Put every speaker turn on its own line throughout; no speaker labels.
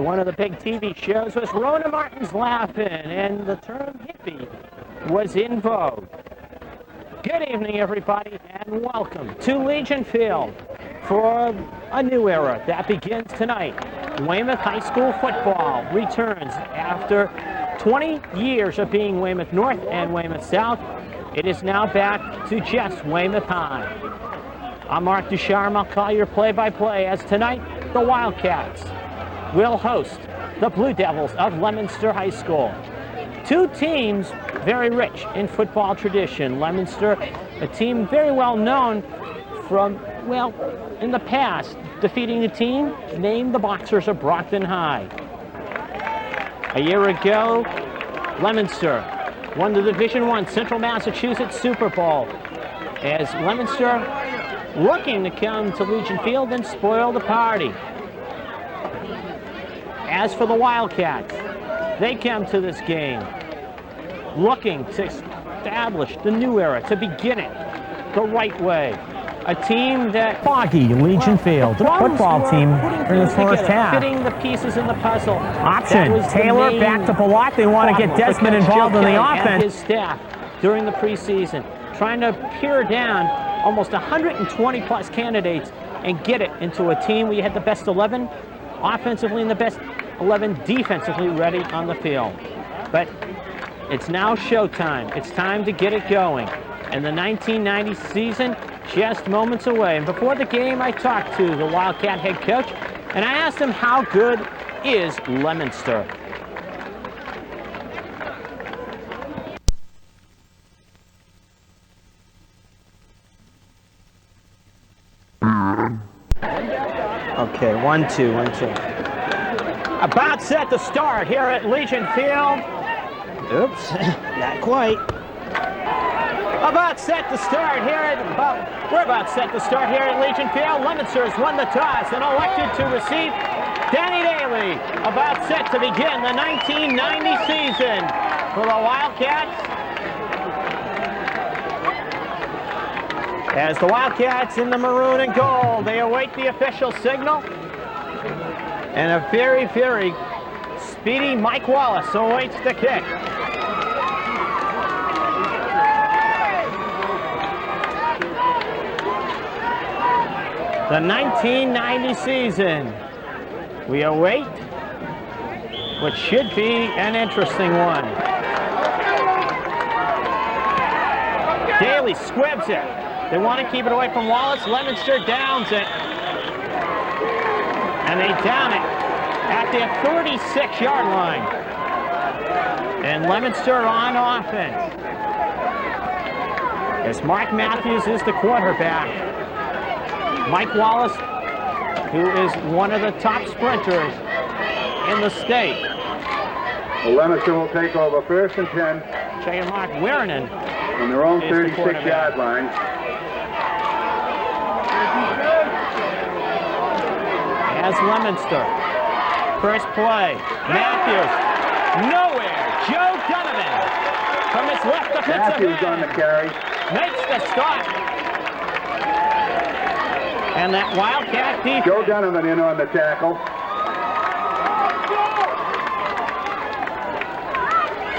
One of the big TV shows was Rona Martin's Laugh-In, and the term hippie was in vogue. Good evening, everybody, and welcome to Legion Field for a new era that begins tonight. Weymouth High School football returns after 20 years of being Weymouth North and Weymouth South. It is now back to just Weymouth High. I'm Mark Ducharme. I'll call your play-by-play as tonight the Wildcats will host the Blue Devils of Leominster High School. Two teams very rich in football tradition. Leominster, a team very well known from, well, in the past, defeating a team named the Boxers of Brockton High. A year ago, Leominster won the Division I Central Massachusetts Super Bowl as Leominster looking to come to Legion Field and spoil the party. As for the Wildcats, they come to this game looking to establish the new era, to begin it the right way. A team that
foggy Legion Field, the football team in the first half.
Fitting the pieces in the puzzle.
Option, Taylor back to Palat. They want to get Desmond involved in the offense.
And his staff during the preseason, trying to peer down almost 120 plus candidates and get it into a team where you had the best 11 offensively and the best 11 defensively ready on the field. But it's now showtime. It's time to get it going. And the 1990 season just moments away. And before the game, I talked to the Wildcat head coach, and I asked him how good is Leominster. Okay, 1-2. About set to start here at Legion Field. Oops, not quite. We're about set to start here at Legion Field. Leominster has won the toss and elected to receive Danny Daly. About set to begin the 1990 season for the Wildcats. As the Wildcats in the maroon and gold, they await the official signal. And a very, very speedy Mike Wallace awaits the kick. The 1990 season. We await what should be an interesting one. Daly squibs it. They want to keep it away from Wallace. Leominster downs it. And they down it at the 36-yard line. And Leominster on offense. As Mark Matthews is the quarterback. Mike Wallace, who is one of the top sprinters in the state.
Well, Leominster will take over first and 10.
Check Mark Werner
on their own 36-yard line.
As Leominster, first play, Matthews, nowhere, Joe Donovan from his left defensive
Matthews
end,
on the carry,
makes the stop, and that Wildcat defense.
Joe Donovan in on the tackle.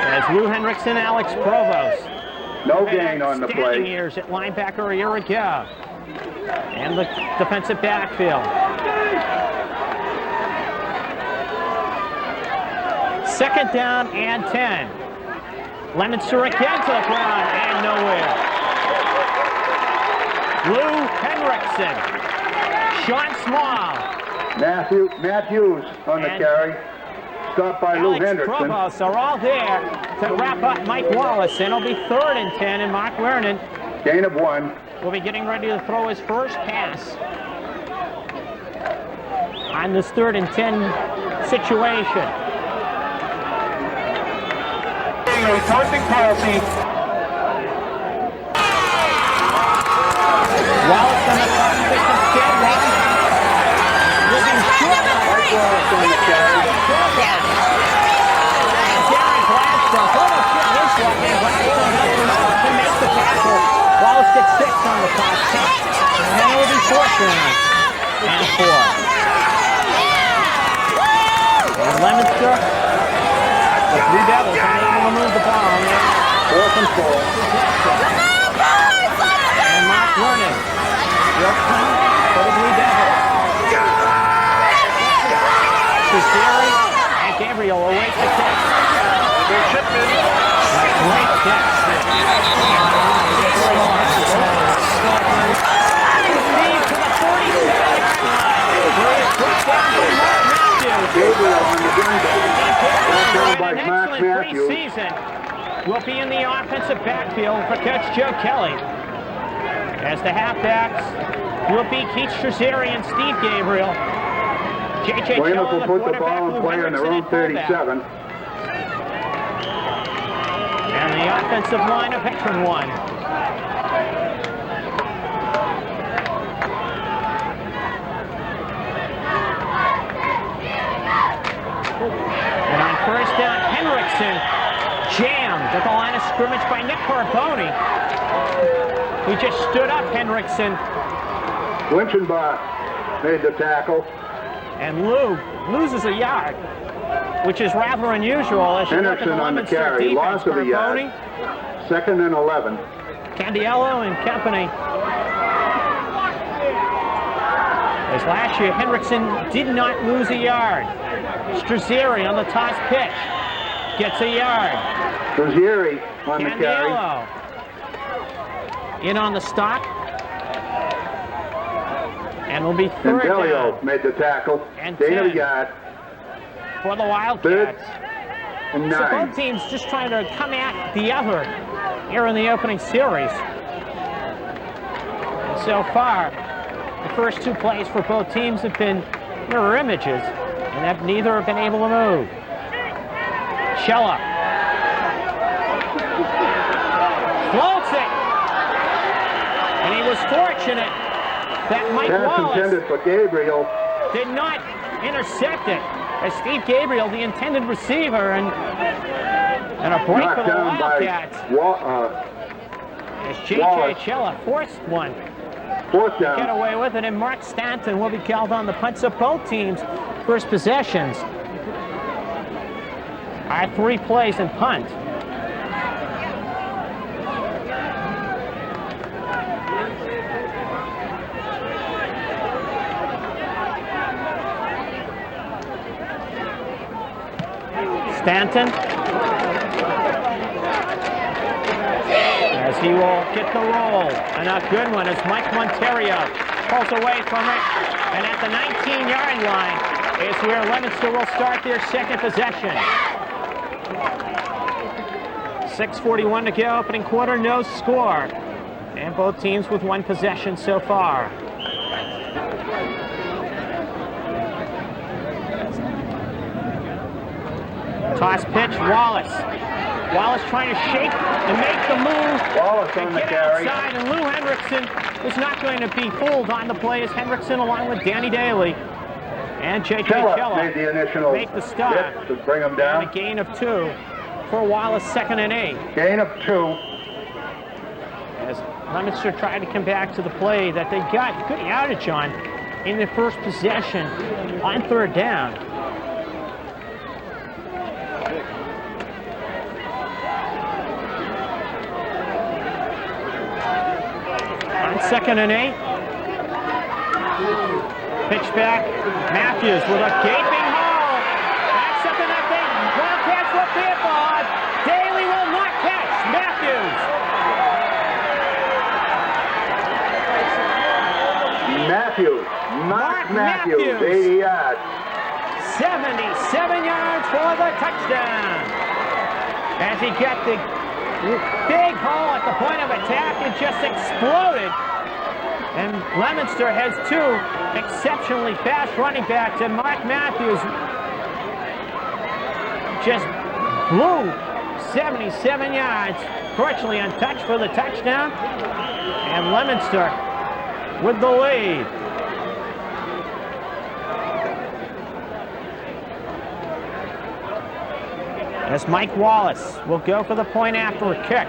As Lou Hendrickson, Alex Provost.
No gain on the play.
Years at linebacker a year ago, and the defensive backfield. Second down and 10. Leominster again to the ground and nowhere. Lou Henriksen. Sean Small.
Matthews on the carry. Stopped by Lou Henriksen.
Provost are all there to wrap up Mike Wallace. And it'll be 3rd and 10, and Mark Werner
gain of 1.
Will be getting ready to throw his first pass on this 3rd and 10 situation.
Reversing policy.
Wallace on the front, instead. Looking short.
Wallace on the carry.
Darren Gladstone. Almost hit his one. And Gladstone to make the tackle. Wallace gets 6 on the top. And then it will be 4th down and 4.
and full.
And Mark Vernon will come for the Blue Devils. Cesari and Gabriel await the catch.
Good shipment.
Great catch. Steve to the 47-yard line. Where he put down to Mark Matthews.
Gabriel on the gun back. By
An
Mark
excellent
Matthews.
preseason. Will be in the offensive backfield for Coach Joe Kelly. As the halfbacks will be Keith Cesari and Steve Gabriel. J.J.
Weymouth
Chell,
will put the ball in play on their own 37.
And the offensive line, a veteran one. And on first down, Henriksen jammed at the line of scrimmage by Nick Carboni. He just stood up Henriksen.
Winchenbach made the tackle.
And Lou loses a yard, which is rather unusual as you look at the
Henriksen on the
Leominster
carry,
defense.
loss of a yard.
Carboni,
2nd and 11.
Candiello and company. As last year, Henriksen did not lose a yard. Cesari on the toss pitch gets a yard.
Cesari on the carry.
Candiello in on the stop. And will be third
Candiello
down
made the tackle.
And
Gain of
10.
a yard.
for the Wildcats.
3rd and
So
9.
both teams just trying to come at the other here in the opening series. And so far, the first two plays for both teams have been mirror images, and that neither have been able to move. Shella floats it, and he was fortunate that Mike
Pass
Wallace
intended for Gabriel.
did not intercept it, as Steve Gabriel, the intended receiver, and a break for
Knocked
the
down by
Wildcats. As J.J.
Wallace.
Chella forced one.
4th
Get
down.
away with it, and Mark Stanton will be called on the punts of both teams' first possessions. Our 3 plays and punt. Stanton, as he will get the roll, and a good one as Mike Monterio pulls away from it, and at the 19-yard line is where Leominster will start their second possession. 6:41 to go, opening quarter, no score, and both teams with 1 possession so far. Toss pitch, Wallace. Wallace trying to shake and make the move.
Wallace on
and
the
get
carry.
outside, and Lou Henriksen was not going to be fooled on the play as Henriksen along with Danny Daly and J.J.
Chella made the initial
make the stop.
hit to bring him
And
down.
a gain of 2 for Wallace, 2nd and 8.
Gain of 2.
As Leominster tried to come back to the play that they got good yardage on in their first possession on 3rd down. On 2nd and 8. Pitch back. Matthews with a gaping hole. That's something that they Wildcats will be on. Daly will not catch. Matthews.
Mark Matthews, 80 yards.
77 yards for the touchdown. As he got the big hole at the point of attack, it just exploded. And Leominster has 2 exceptionally fast running backs, and Mark Matthews just blew 77 yards, virtually untouched for the touchdown. And Leominster with the lead. As Mike Wallace will go for the point after a kick.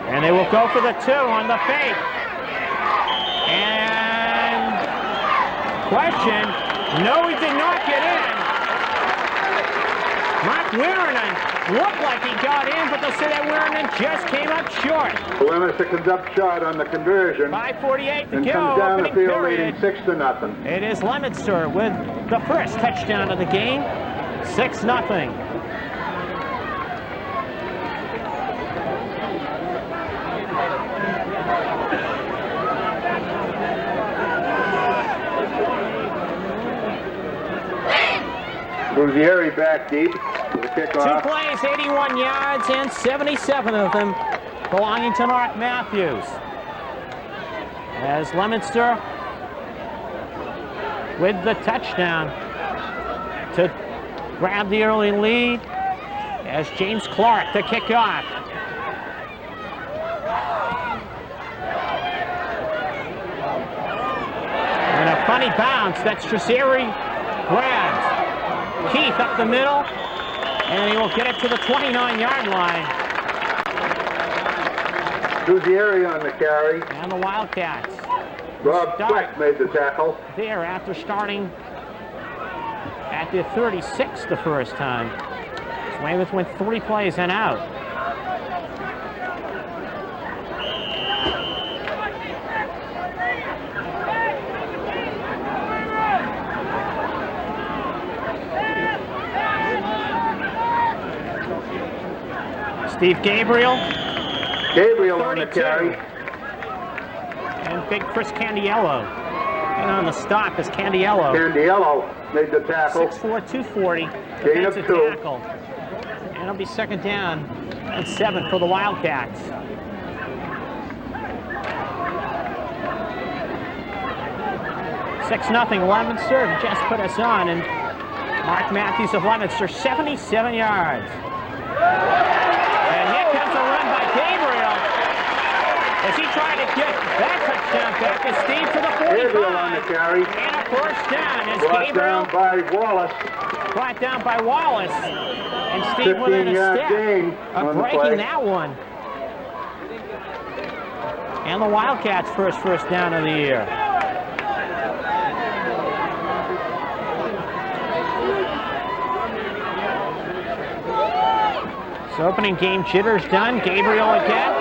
And they will go for the 2 on the fake. And question, no, he did not get in. Wiernan looked like he got in, but they'll say that Wiernan just came up short.
Leominster comes up short on the conversion.
5:48 to
and
go,
comes down the
opening
field
period.
leading 6-0.
It is Leominster with the first touchdown of the game, 6-0.
Buzieri back deep for the kickoff.
2 plays, 81 yards, and 77 of them belonging to Mark Matthews. As Leominster with the touchdown to grab the early lead, as James Clark to kick off. And a funny bounce that Strasseri grabs. Keith up the middle, and he will get it to the 29-yard line.
Buzieri on the carry.
And the Wildcats.
Rob Quick made the tackle.
There after starting at the 36 the first time. Weymouth went 3 plays and out. Steve Gabriel.
Gabriel on the carry.
And big Chris Candiello. And on the stop is Candiello.
Candiello made the tackle.
6'4", 240.
Gain of
Defensive
2.
tackle. And it'll be second down and 7 for the Wildcats. Six nothing Leominster just put us on, and Mark Matthews of Leominster, 77 yards. And here comes a run by Gabriel as he tried to get that touchdown back to Steve to the 45.
Gabriel on the carry.
And a first down as
Brought
Gabriel
down by Wallace.
brought down by Wallace. And Steve within a
15-yard
step
gain
of
on the
breaking
play.
that one. And the Wildcats' first down of the year. So opening game jitters done. Gabriel again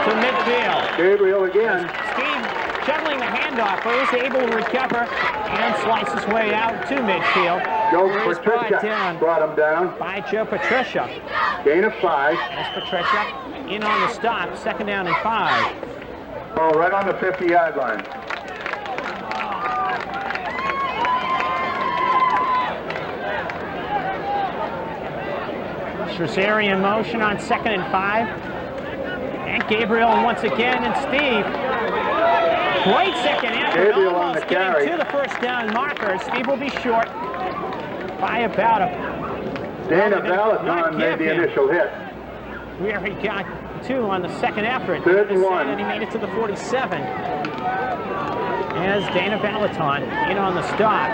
to midfield.
Gabriel again.
Steve juggling the handoff, but was able to recover and slice his way out to midfield.
Joe
He's brought
Patricia
down
brought him down.
by Joe Patricia.
Gain of 5.
As Patricia in on the stop, second down and 5.
Oh, right on the 50-yard line.
Strasseri in motion on second and 5. And Gabriel once again, and Steve. Great second effort,
Gabriel on
almost
the carry.
getting to the first down marker. Steve will be short by about a...
Dana
Not
Valaton made
give
the
him.
initial hit.
Where he got 2 on the second effort.
3rd and 1.
And he made it to the 47. As Dana Valaton in on the stop.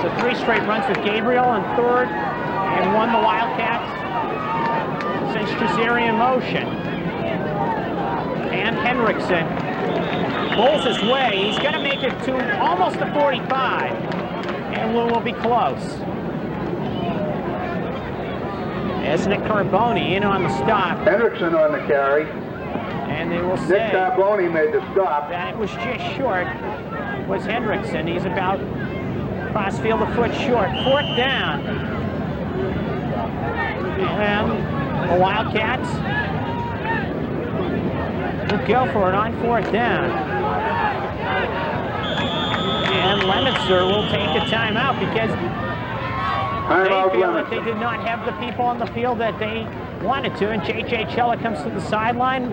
So 3 straight runs with Gabriel on third, and 1 the Wildcats since Strasseri in motion. And Henriksen pulls his way. He's going to make it to almost the 45, and will be close. As Nick Carboni in on the stop.
Henriksen on the carry.
And they will
Nick
say
Carboni made the stop.
that it was just short, was Henriksen. He's about crossfield a foot short. 4th down. And the Wildcats will go for it on 4th down. And Leominster will take a timeout because they feel that they did not have the people on the field that they wanted to. And J.J. Chella comes to the sideline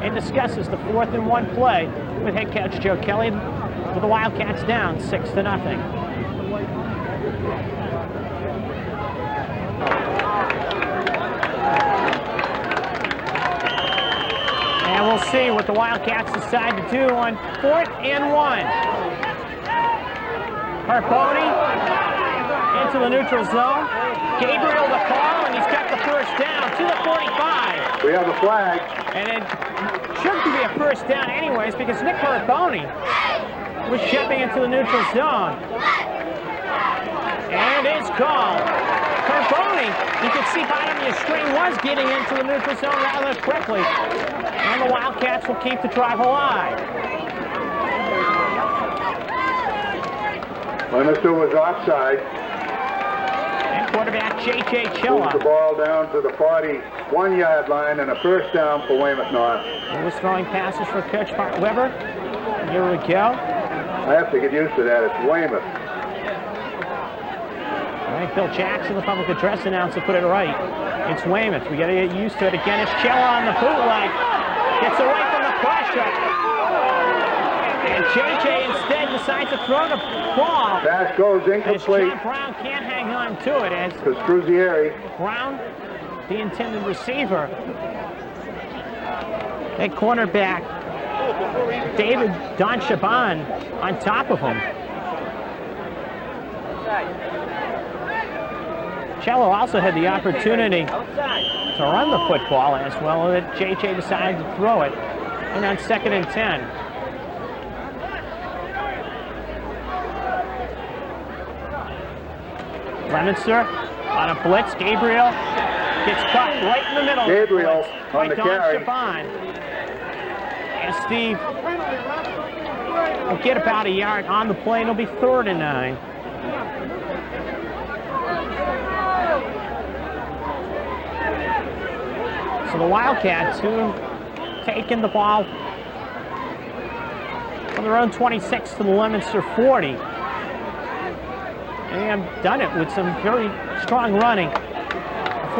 and discusses the 4th and 1 play with head coach Joe Kelly with the Wildcats down 6-0. And we'll see what the Wildcats decide to do on 4th and 1. Carboni into the neutral zone. Gabriel the call, and he's got the first down to the 45.
We have a flag.
And it shouldn't be a first down anyways because Nick Carboni was shipping into the neutral zone. And it's called. Carboni, you could see bottom of your screen, was getting into the neutral zone rather quickly. And the Wildcats will keep the drive alive.
Leominster was offside.
And quarterback J.J.
Moves
Chilla.
the ball down to the 41-yard line and a first down for Weymouth North.
He was throwing passes for Coach Bart Weber. Here we go.
I have to get used to that. It's Weymouth.
All right, Bill Jackson, the public address announcer, put it right. It's Weymouth. We got to get used to it. Again, it's Chilla on the bootleg. Gets away from the pressure. And J.J. instead decides to throw the ball.
Pass goes
As
incomplete.
John Brown can't hang on to it as
To Struzieri.
Brown, the intended receiver. And cornerback David Don Chaban on top of him. Cello also had the opportunity to run the football as well, that J.J. decided to throw it. And on 2nd and 10. Leominster on a blitz. Gabriel gets caught right in the middle.
Gabriel
of the blitz
on the carry.
Chaban. And Steve will get about a yard on the play, and it'll be 3rd and 9. So the Wildcats, who have taken the ball from their own 26 to the Leominster 40. And they have done it with some very strong running,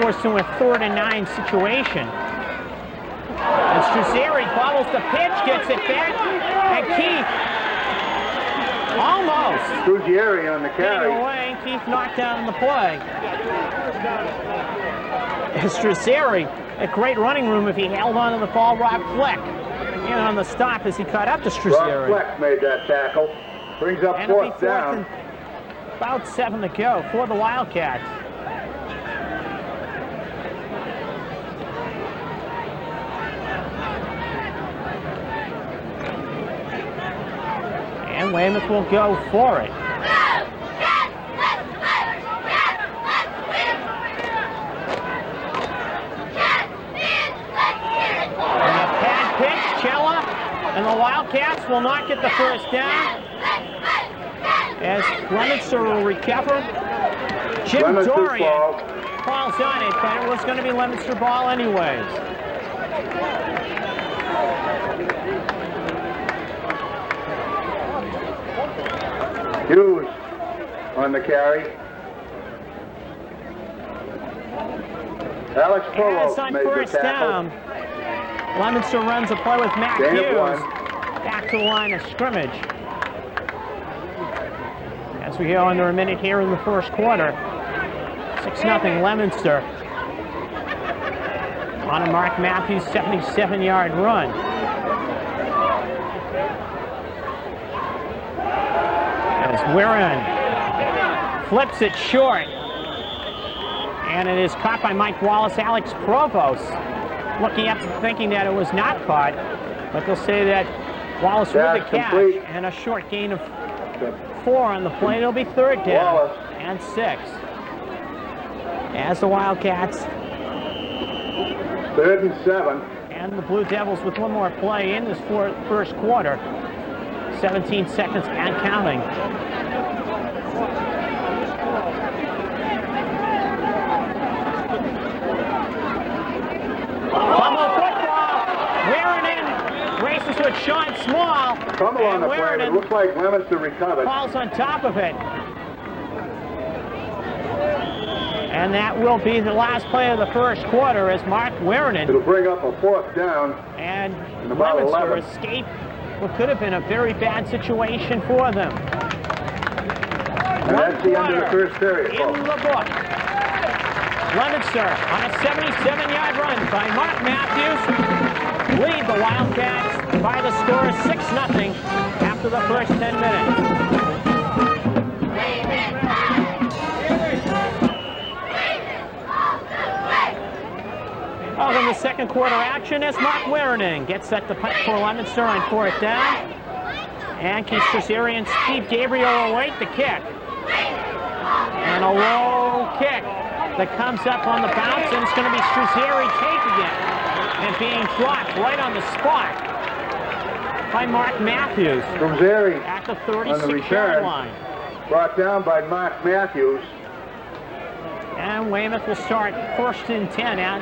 forced to a 3rd and 9 situation. And Struzieri bobbles the pitch, gets it back, and Keith almost
Struzieri on the carry.
getting away. Keith knocked down the play. And Struzieri, a great running room if he held on to the ball. Rob Fleck in on the stop as he caught up to
Rob
Struzieri.
Fleck made that tackle. Brings up
And it'll be
4th
4th
down.
and about 7 to go for the Wildcats. And Weymouth will go for it. And a pad pitch, Chilla, and the Wildcats will not get the first down. As Leominster will recover. Jim
Leominster's
Dorian
ball.
falls on it, but it was going to be Leominster ball anyways.
Hughes on the carry. Alex
And
Polo
it's on
made the
first
tackle.
down. Leominster runs a play with Matt
Gain of
Hughes
1.
back to the line of scrimmage. As we go under a minute here in the first quarter. 6-0 Leominster on a Mark Matthews 77-yard run. As Wirren flips it short. And it is caught by Mike Wallace. Alex Provost looking up and thinking that it was not caught. But they'll say that Wallace with the
Pass
catch
complete.
and a short gain of 4 on the play. It'll be 3rd down
Wallace.
and 6. As the Wildcats
3rd and 7.
and the Blue Devils with one more play in this first quarter. 17 seconds and counting. Fumble football. Wirren races with Sean Small.
Fumble on
And
the play. It
Wirren
looks like Leominster recovered.
falls on top of it. And that will be the last play of the first quarter as Mark Wirren
It'll bring up a 4th down.
and
In about
Leominster
11.
escape what could have been a very bad situation for them.
And that's the end of the first period,
in
folks.
the book. Leominster on a 77-yard run by Mark Matthews lead the Wildcats by the score of 6-0 after the first 10 minutes. Welcome to second quarter action as Mark Wirren gets set to punt for Leominster on 4th down. And Keith Struzieri and Steve Gabriel await the kick. And a low kick that comes up on the bounce, and it's going to be Struzeri taking it and being dropped right on the spot by Mark Matthews
Struzeri
at the
on the
36-yard
return.
line.
Brought down by Mark Matthews.
And Weymouth will start 1st and 10 at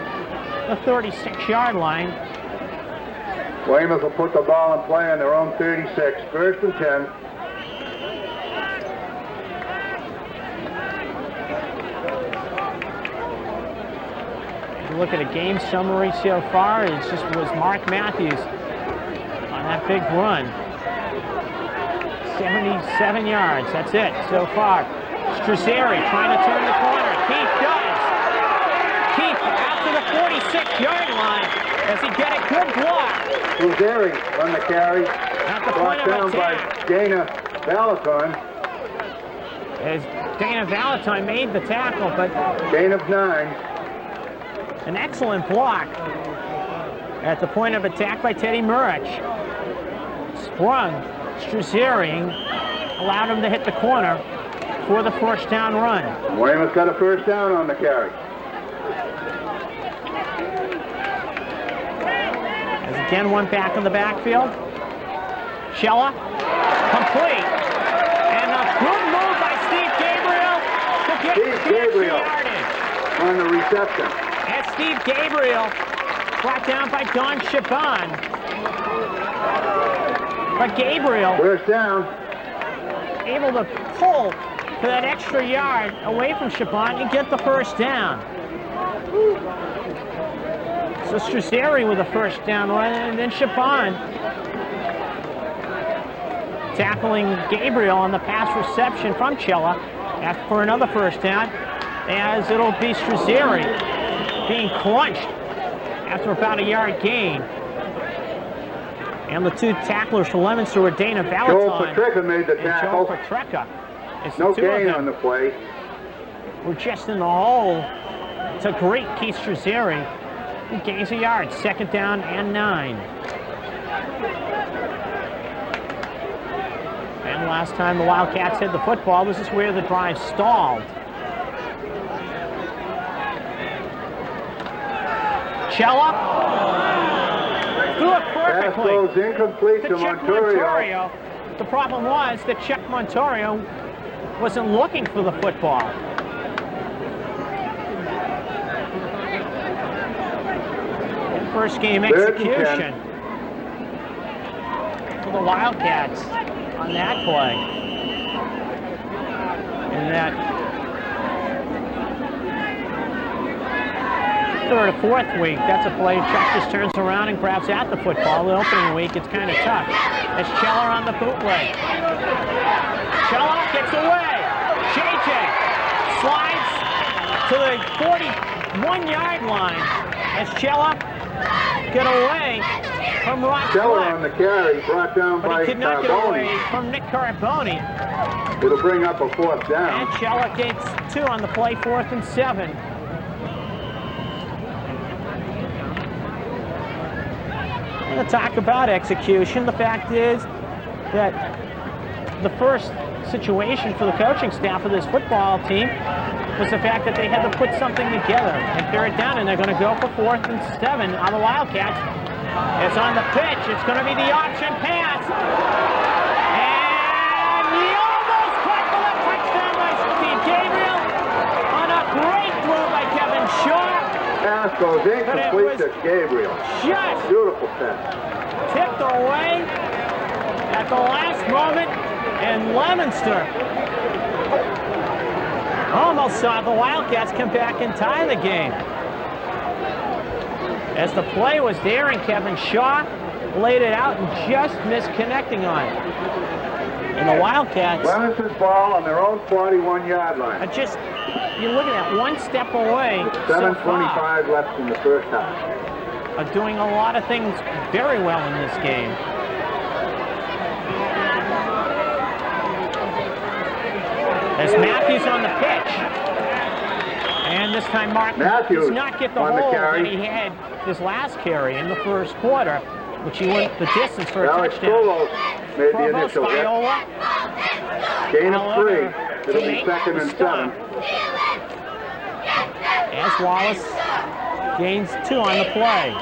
the 36-yard line.
Weymouth will put the ball in play on their own 36. 1st and 10.
If you look at a game summary so far, it just was Mark Matthews on that big run. 77 yards, that's it so far. Struzeri trying to turn the corner. Keith does. Keith out to the 46-yard line. Does he get a good block?
Struzeri on the carry.
At the point
Brought
of
down by
attack.
Dana Valentine.
As Dana Valentine made the tackle, but
Gain of 9.
an excellent block at the point of attack by Teddy Murich. Sprung. Struzeri allowed him to hit the corner for the 1st down run.
Weymouth got a 1st down on the carry.
As again, one back in the backfield. Shella, complete. And a good move by Steve Gabriel to get
Steve Gabriel
yardage.
on the reception.
And Steve Gabriel brought down by Don Chabon. But Gabriel
1st down.
able to pull for that extra yard away from Chabon and get the 1st down. So Struzeri with a 1st down run, and then Chabon tackling Gabriel on the pass reception from Chella for another 1st down, as it'll be Struzeri being crunched after about a yard gain. And the 2 tacklers for Leominster were Dana Valentine
Joel Petricka made the
and Joel
tackle.
Petricka. It's
No
the 2 of
gain
them
on the play.
were just in the hole to greet Keith Struzeri, who gains a yard. 2nd down and 9. And last time the Wildcats had the football, this is where the drive stalled. Chella threw it
Pass
perfectly
throws incomplete
to
to
Chuck
Montorio.
Montorio. The problem was that Chuck Montorio wasn't looking for the football. First game
3rd and
execution for the Wildcats on that play. In that 3rd or 4th week, that's a play Chuck just turns around and grabs at the football. The opening week, it's kind of tough. It's Cheller on the bootleg. Cheller gets away. JJ slides to the 41-yard line as Cheller get away from Rock
Keller
Fleck.
on the carry, brought down
But
by
he could not get away
Carboni.
from Nick Carboni.
It'll bring up a 4th down.
And Cheller gets 2 on the play, 4th and 7. And to talk about execution, the fact is that the first situation for the coaching staff of this football team was the fact that they had to put something together and 3rd down, and they're going to go for 4th and 7 on the Wildcats. It's on the pitch. It's going to be the option pass. And he almost caught for the touchdown by Steve Gabriel on a great throw by Kevin Shaw.
Pass goes incomplete to Gabriel.
Just
Beautiful pass.
tipped away at the last moment, and Leominster almost saw the Wildcats come back and tie the game. As the play was there, and Kevin Shaw laid it out and just missed connecting on it. And the Wildcats
Leominster's ball on their own 41-yard line.
are just, you're looking at one step away so far,
7:25 left in the 1st half.
are doing a lot of things very well in this game. As Matthews on the pitch. And this time Mark
Matthews
does not get the
on the
hole
carry.
that he had his last carry in the 1st quarter, which he went the distance for a
Alex
touchdown.
Provost made the
Provost
initial hit.
Viola.
Gain of
However,
3. It'll
to
be
make
2nd
the
and
stop.
7.
as Wallace gains 2 on the play.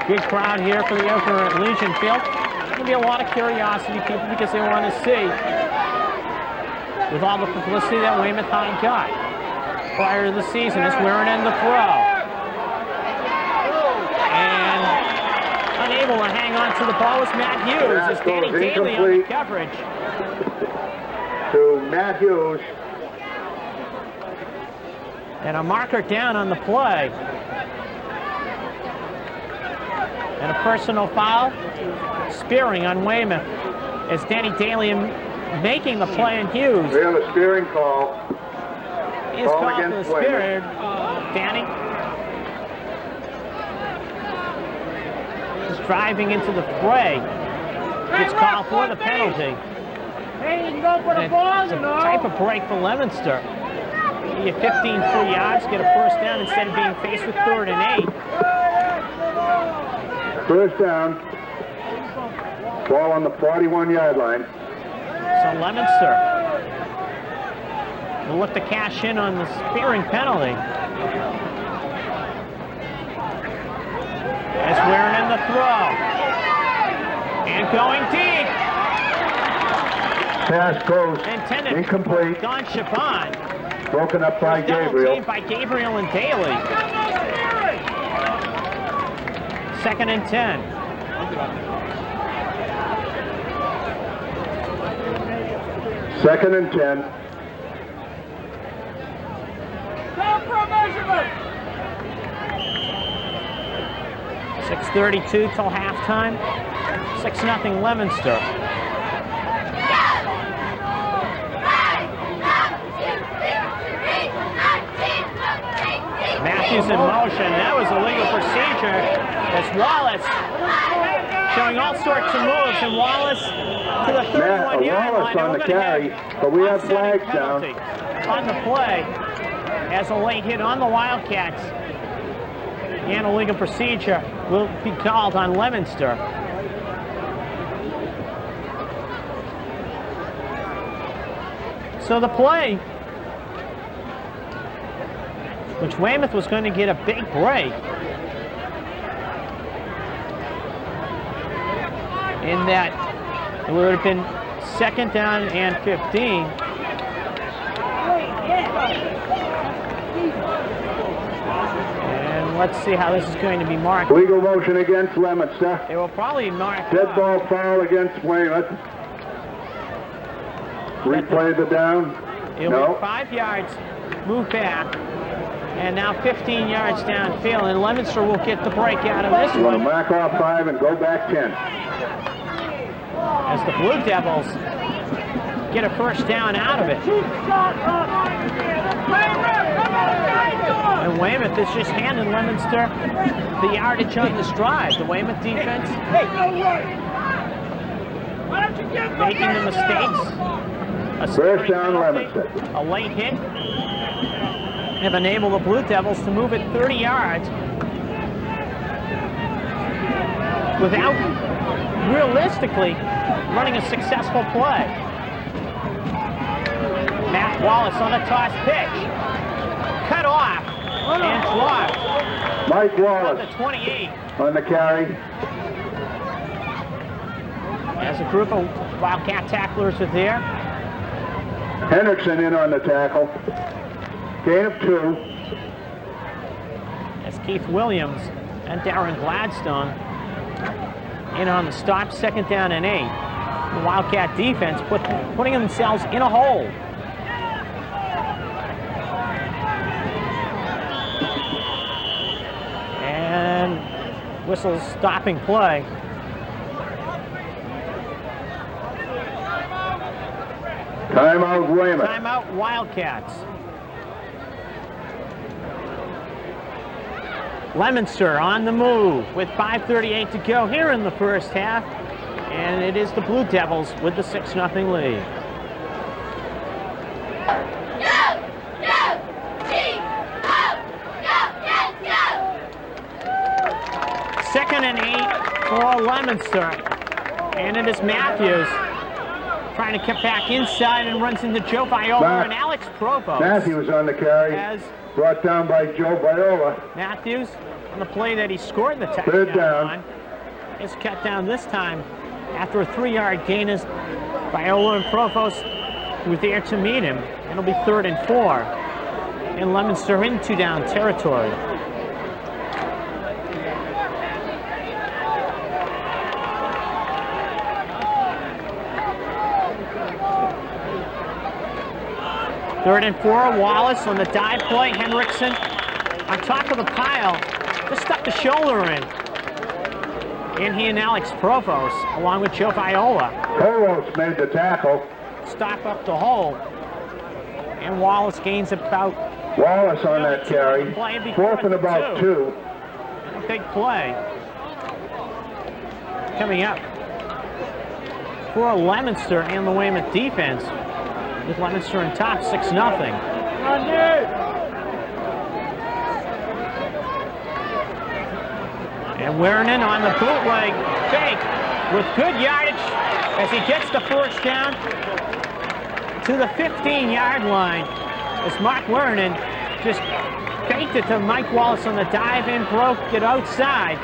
Big crowd here for the opener at Legion Field. There'll be a lot of curiosity, people, because they want to see, with all the publicity that Weymouth High got prior to the season, is wearing in the throw. And unable to hang on to the ball was Matt Hughes. It's Danny Daly on the coverage.
To Matt Hughes.
And a marker down on the play. And a personal foul, spearing on Weymouth, as Danny Daly making the play on Hughes.
We have a spearing call.
He is called for the spear. Danny is driving into the fray. Gets called for the penalty.
Hey, you can go for the ball,
It's a type of break for Leominster. You get 15 free yards, get a first down instead of being faced with 3rd and 8.
First down. Ball on the 41-yard line.
So Leominster will look to cash in on the spearing penalty. As wearing in the throw. And going deep.
Pass goes
Intended
incomplete.
for Don Chabon.
Broken up by
Double
Gabriel.
teamed by Gabriel and Daly. 2nd and 10.
Second and 10.
6:32 till halftime. 6-0 Leominster. Matthews in motion. That was a legal procedure as Wallace showing all sorts of moves, and Wallace to the 31-yard
Wallace
line.
on the carry, but we have flags down.
On the play, as a late hit on the Wildcats. And a legal procedure will be called on Leominster. So the play, which Weymouth was going to get a big break, in that it would have been 2nd down and 15. And let's see how this is going to be marked.
Legal motion against Leominster.
It will probably mark
Dead ball foul against Weymouth. Replay the down.
It'll be 5 yards, move back, and now 15 yards downfield, and Leominster will get the break out of this
We're going
one.
to mark off 5 and go back 10.
As the Blue Devils get a first down out of it. And Weymouth is just handing Leominster the yardage on this drive. The Weymouth defense making the mistakes.
First down Leominster.
A late hit have enabled the Blue Devils to move it 30 yards without realistically running a successful play. Matt Wallace on the toss pitch. Cut off and dropped.
Mike
On
Wallace
the 28.
on the carry.
As a group of Wildcat tacklers are there.
Hendrickson in on the tackle. Gain of 2.
As Keith Williams and Darren Gladstone in on the stop, 2nd down and 8. The Wildcat defense putting themselves in a hole. And whistles stopping play.
Timeout Weymouth.
Timeout Wildcats. Leominster on the move with 5:38 to go here in the first half. And it is the Blue Devils with the 6-0 lead. 2nd and 8 for Leominster. And it is Matthews trying to get back inside and runs into Joe Viola and Alex Provost.
Matthews on the carry, brought down by Joe Viola.
Matthews on the play that he scored the touchdown.
Third down.
On. It's cut down this time after a 3-yard gain as Viola and Provost were there to meet him. It'll be 3rd and 4. And Leominster in 2-down territory. Third and 4, Wallace on the dive play. Henriksen on top of the pile, just stuck the shoulder in. And he and Alex Provost, along with Joe Viola.
Provost made the tackle.
Stop up the hole. And Wallace gains about...
Wallace on that carry. 4th and about 2.
A big play. Coming up for Leominster and the Weymouth defense. With Leominster on top, 6-0. And Werner on the bootleg fake with good yardage as he gets the first down to the 15-yard line. As Mark Werner just faked it to Mike Wallace on the dive in, broke it outside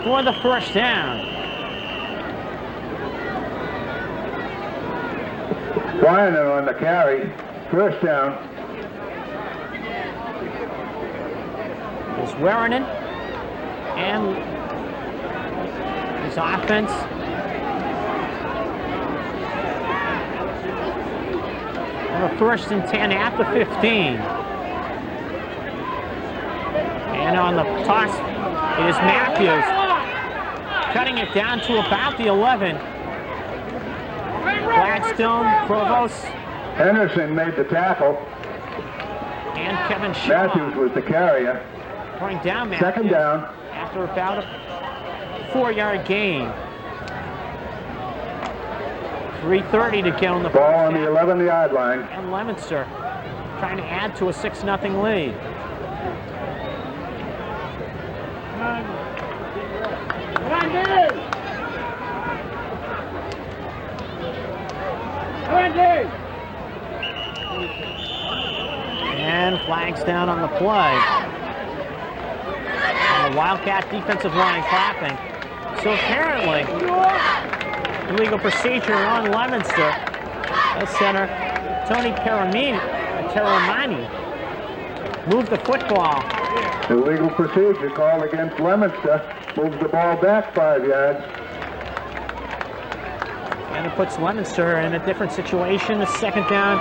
for the first down.
Weiner on the carry, first down.
Is Werner and his offense. On a 1st and 10 at the 15. And on the toss, it is Matthews cutting it down to about the 11. Gladstone, Provost.
Henderson made the tackle.
And Kevin Shaw.
Matthews was the carrier.
Going down Matthews.
2nd down.
After about a 4-yard gain. 3:30 to go in the
ball on the 11-yard line.
And Leominster trying to add to a 6-0 lead.
Come on, dude!
And flags down on the play. And the Wildcat defensive line clapping. So apparently, illegal procedure on Leominster. The center, Tony Peramani, moved the football.
Illegal procedure called against Leominster. Moves the ball back 5 yards.
And it puts Leominster in a different situation. A 2nd down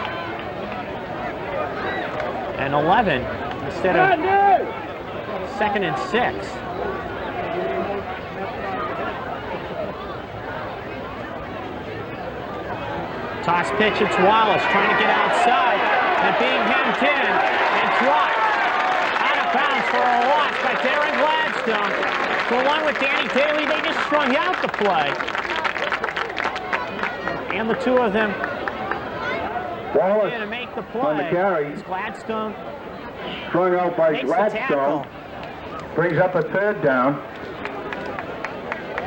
and 11 instead of 2nd and 6. Toss pitch, it's Wallace trying to get outside and being hemmed in and dropped out of bounds for a loss by Darren Gladstone. So along with Danny Daly, they just strung out the play. And the two of them
Wallace
to make the play.
on the carry.
It's Gladstone
Strung out by Gladstone. Brings up a 3rd down.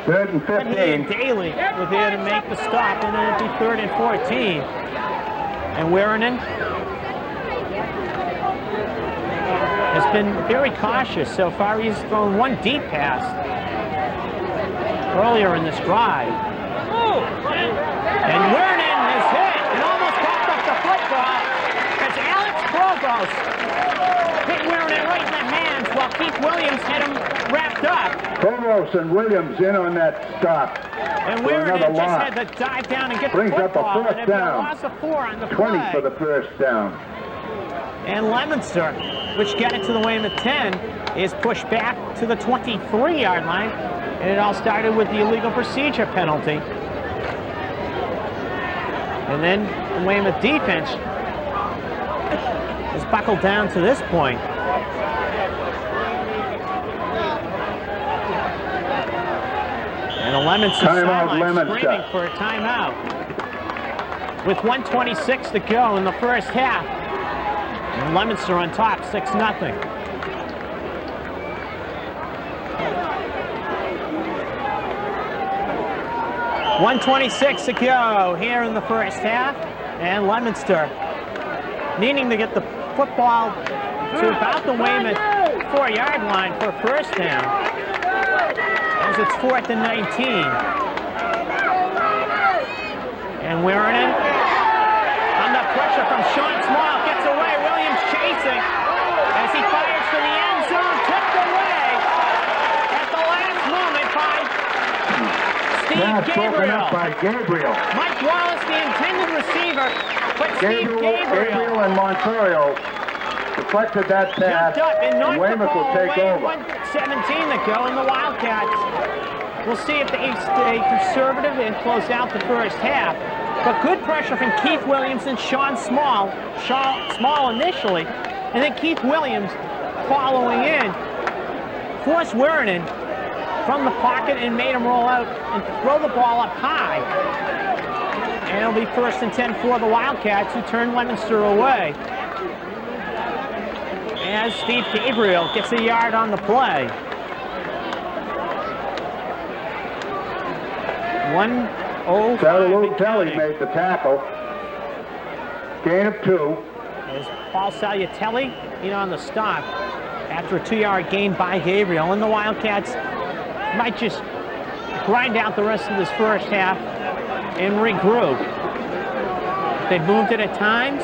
3rd and 15.
And Daly were there to make the stop, and then it'd be 3rd and 14. And Werner has been very cautious so far. He's thrown one deep pass earlier in this drive. And Werner is hit and almost popped up the football as Alex Provost hit Werner right in the hands while Keith Williams had him wrapped up.
Provost and Williams in on that stop.
And Werner just had to dive down and get
Brings
the football.
up a 4th down.
Loss of 4 on the
20
play.
for the first down.
And Leominster, which got it to the Weymouth 10, is pushed back to the 23-yard line. And it all started with the illegal procedure penalty. And then the Weymouth defense is buckled down to this point. And the Leominster sideline screaming for a timeout. With 1:26 to go in the first half. And Leominster on top, 6-0. 1:26 to go here in the first half, and Leominster needing to get the football to about the Weymouth 4-yard line for a first down, as it's 4th and 19. And Werennan, under pressure from Sean Small, gets away. Williams chasing as he fires for the end zone, tipped away at the last moment by Steve Gabriel.
By Gabriel.
Mike Wallace, the intended receiver, but Steve
Gabriel and Montorio deflected that pass,
jumped up and knocked the
Weymouth
ball
will take
away.
over.
1:17 to go, and the Wildcats will see if they stay conservative and close out the first half. But good pressure from Keith Williams and Sean Small. Small initially, and then Keith Williams following in. Forced Werennan from the pocket and made him roll out and throw the ball up high. And it'll be 1st and 10 for the Wildcats, who turn Leominster away, as Steve Gabriel gets a yard on the play. 1:05.
Kelly made the tackle. Gain of 2.
As Paul Salutelli in on the stop after a 2-yard gain by Gabriel, and the Wildcats might just grind out the rest of this first half and regroup. They've moved it at times,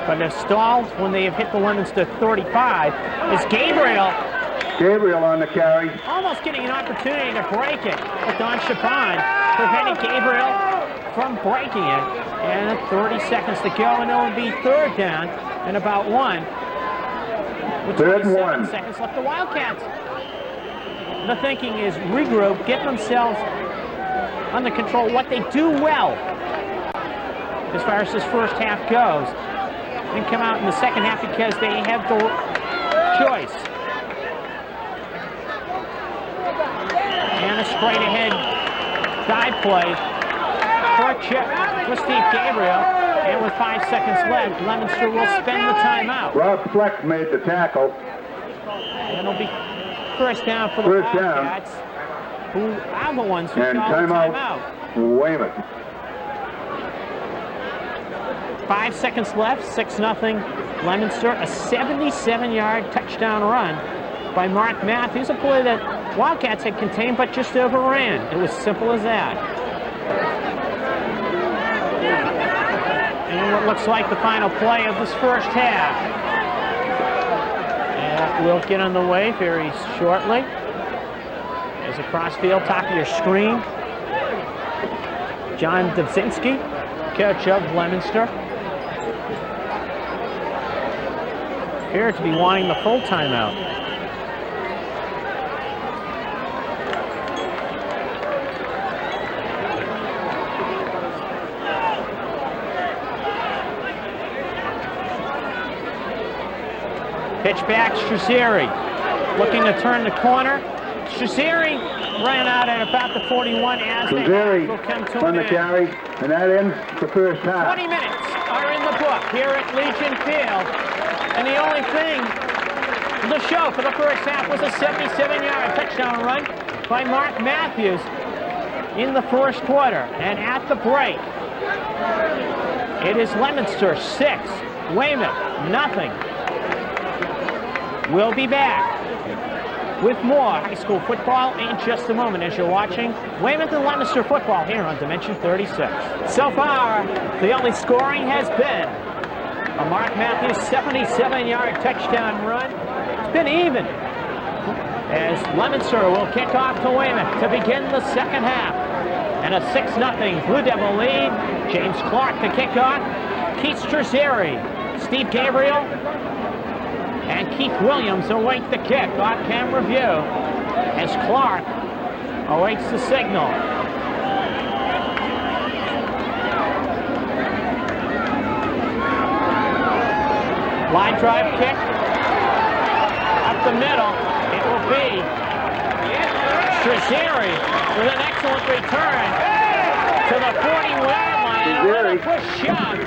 but they've stalled when they have hit the Leominster 35. As Gabriel
on the carry.
almost getting an opportunity to break it, but Don Chapon preventing Gabriel from breaking it. And 30 seconds to go, and it'll be 3rd down and about 1. With 27 seconds left, the Wildcats, the thinking is regroup, get themselves under control, what they do well as far as this first half goes, and come out in the second half because they have the choice. And a straight ahead dive play for a chip with Steve Gabriel, and with 5 seconds left, Leominster will spend the timeout.
Rob Fleck made the tackle.
And it'll be 1st down for the Wildcats, who are the ones who call the timeout.
Weymouth.
5 seconds left, 6-0 Leominster. A 77-yard touchdown run by Mark Matthews, a play that Wildcats had contained but just overran. It was simple as that. And what looks like the final play of this first half. And we'll get underway very shortly. There's a crossfield, top of your screen. John Dubzinski, coach of Leominster, appeared to be wanting the full timeout. Pitch back, Strazzeri looking to turn the corner. Strazzeri ran out at about the 41 as
Strazzeri
will come to
on the carry, and that ends the first half.
20 minutes are in the book here at Legion Field, and the only thing to show for the first half was a 77-yard touchdown run by Mark Matthews in the first quarter. And at the break, it is Leominster 6, Weymouth nothing. We'll be back with more high school football in just a moment as you're watching Weymouth and Leominster football here on Dimension 36. So far, the only scoring has been a Mark Matthews 77-yard touchdown run. It's been even as Leominster will kick off to Weymouth to begin the second half. And a 6-0 Blue Devil lead. James Clark to kick off. Keith Strazzeri, Steve Gabriel, and Keith Williams await the kick. Off-camera view as Clark awaits the signal. Line drive kick up the middle. It will be Strazzeri with an excellent return to the 40-yard line. And a little push shove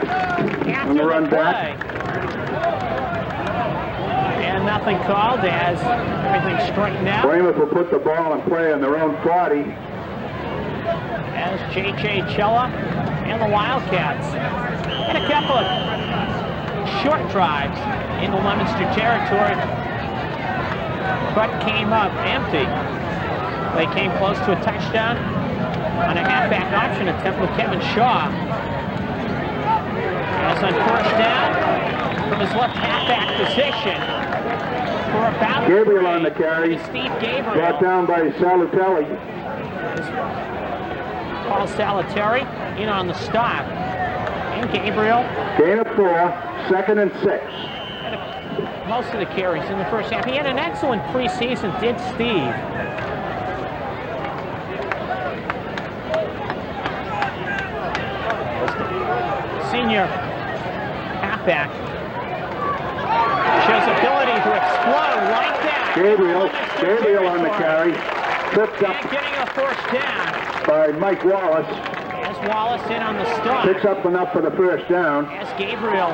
after the play. And nothing called as everything straightened out.
Weymouth will put the ball in play on their own 40.
As J.J. Chella and the Wildcats had a couple of short drives in the Leominster territory, but came up empty. They came close to a touchdown on a halfback option attempt with Kevin Shaw. As on first down from his left halfback position for about
Gabriel on the carry.
Steve Gabriel.
Brought down by Salatelli.
Paul Salvatore in on the stop. And Gabriel.
Gain of 4, 2nd and 6.
Most of the carries in the first half. He had an excellent preseason, did Steve. Senior halfback shows ability to explode like that.
Gabriel on the carry. Tripped up
And getting a first down.
by Mike Wallace.
As Wallace in on the stop.
Picks up enough for the first down.
As Gabriel,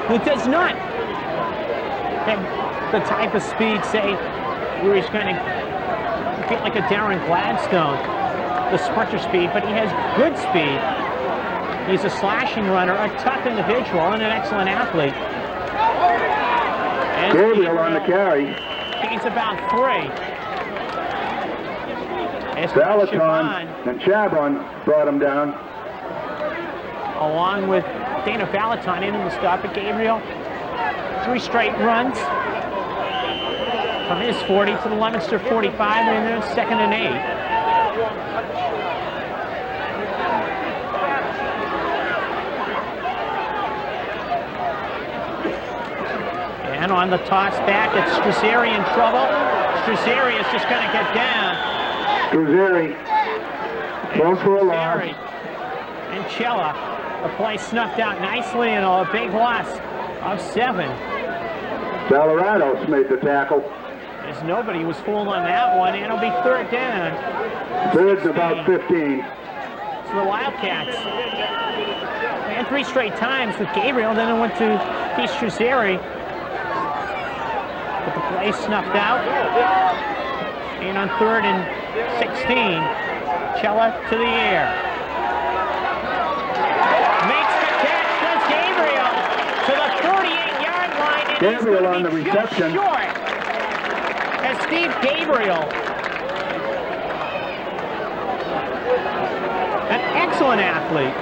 who does not have the type of speed, say, where he's going to get like a Darren Gladstone, the sprinter speed, but he has good speed. He's a slashing runner, a tough individual, and an excellent athlete. As
Gabriel on the carry.
Gains about 3. As
Valaton and Chabon brought him down.
along with Dana Valaton in the stop at Gabriel. 3 straight runs from his 40 to the Leominster 45, and then 2nd and 8. And on the toss back, it's Strazzeri in trouble. Strazzeri is just going to get down.
Strazzeri thrown for a loss.
And Chella, the play snuffed out nicely, and a big loss of 7.
Salados made the tackle.
As nobody was fooled on that one, and it'll be 3rd down.
3rd and about 15.
So the Wildcats. And 3 straight times with Gabriel, then it went to Keith Strazzeri. But the play snuffed out. And on 3rd and 16, Chella to the air. Makes the catch, does Gabriel to the 38-yard line. And
Gabriel on
he's
the
going to be
reception.
just short. As Steve Gabriel, an excellent athlete.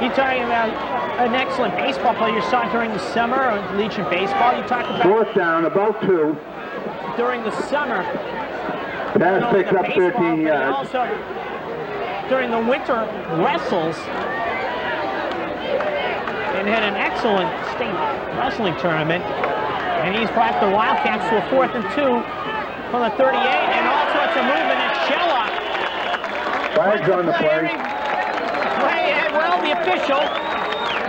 You're talking about an excellent baseball player you saw during the summer of Legion Baseball. You talked about
4th down, about 2.
during the summer.
Pass picks up
baseball,
13
but
yards.
also during the winter wrestles, and had an excellent state wrestling tournament. And he's brought the Wildcats to a 4th and 2 from the 38, and all sorts of movement at Chella.
Flags on the play.
Well, the official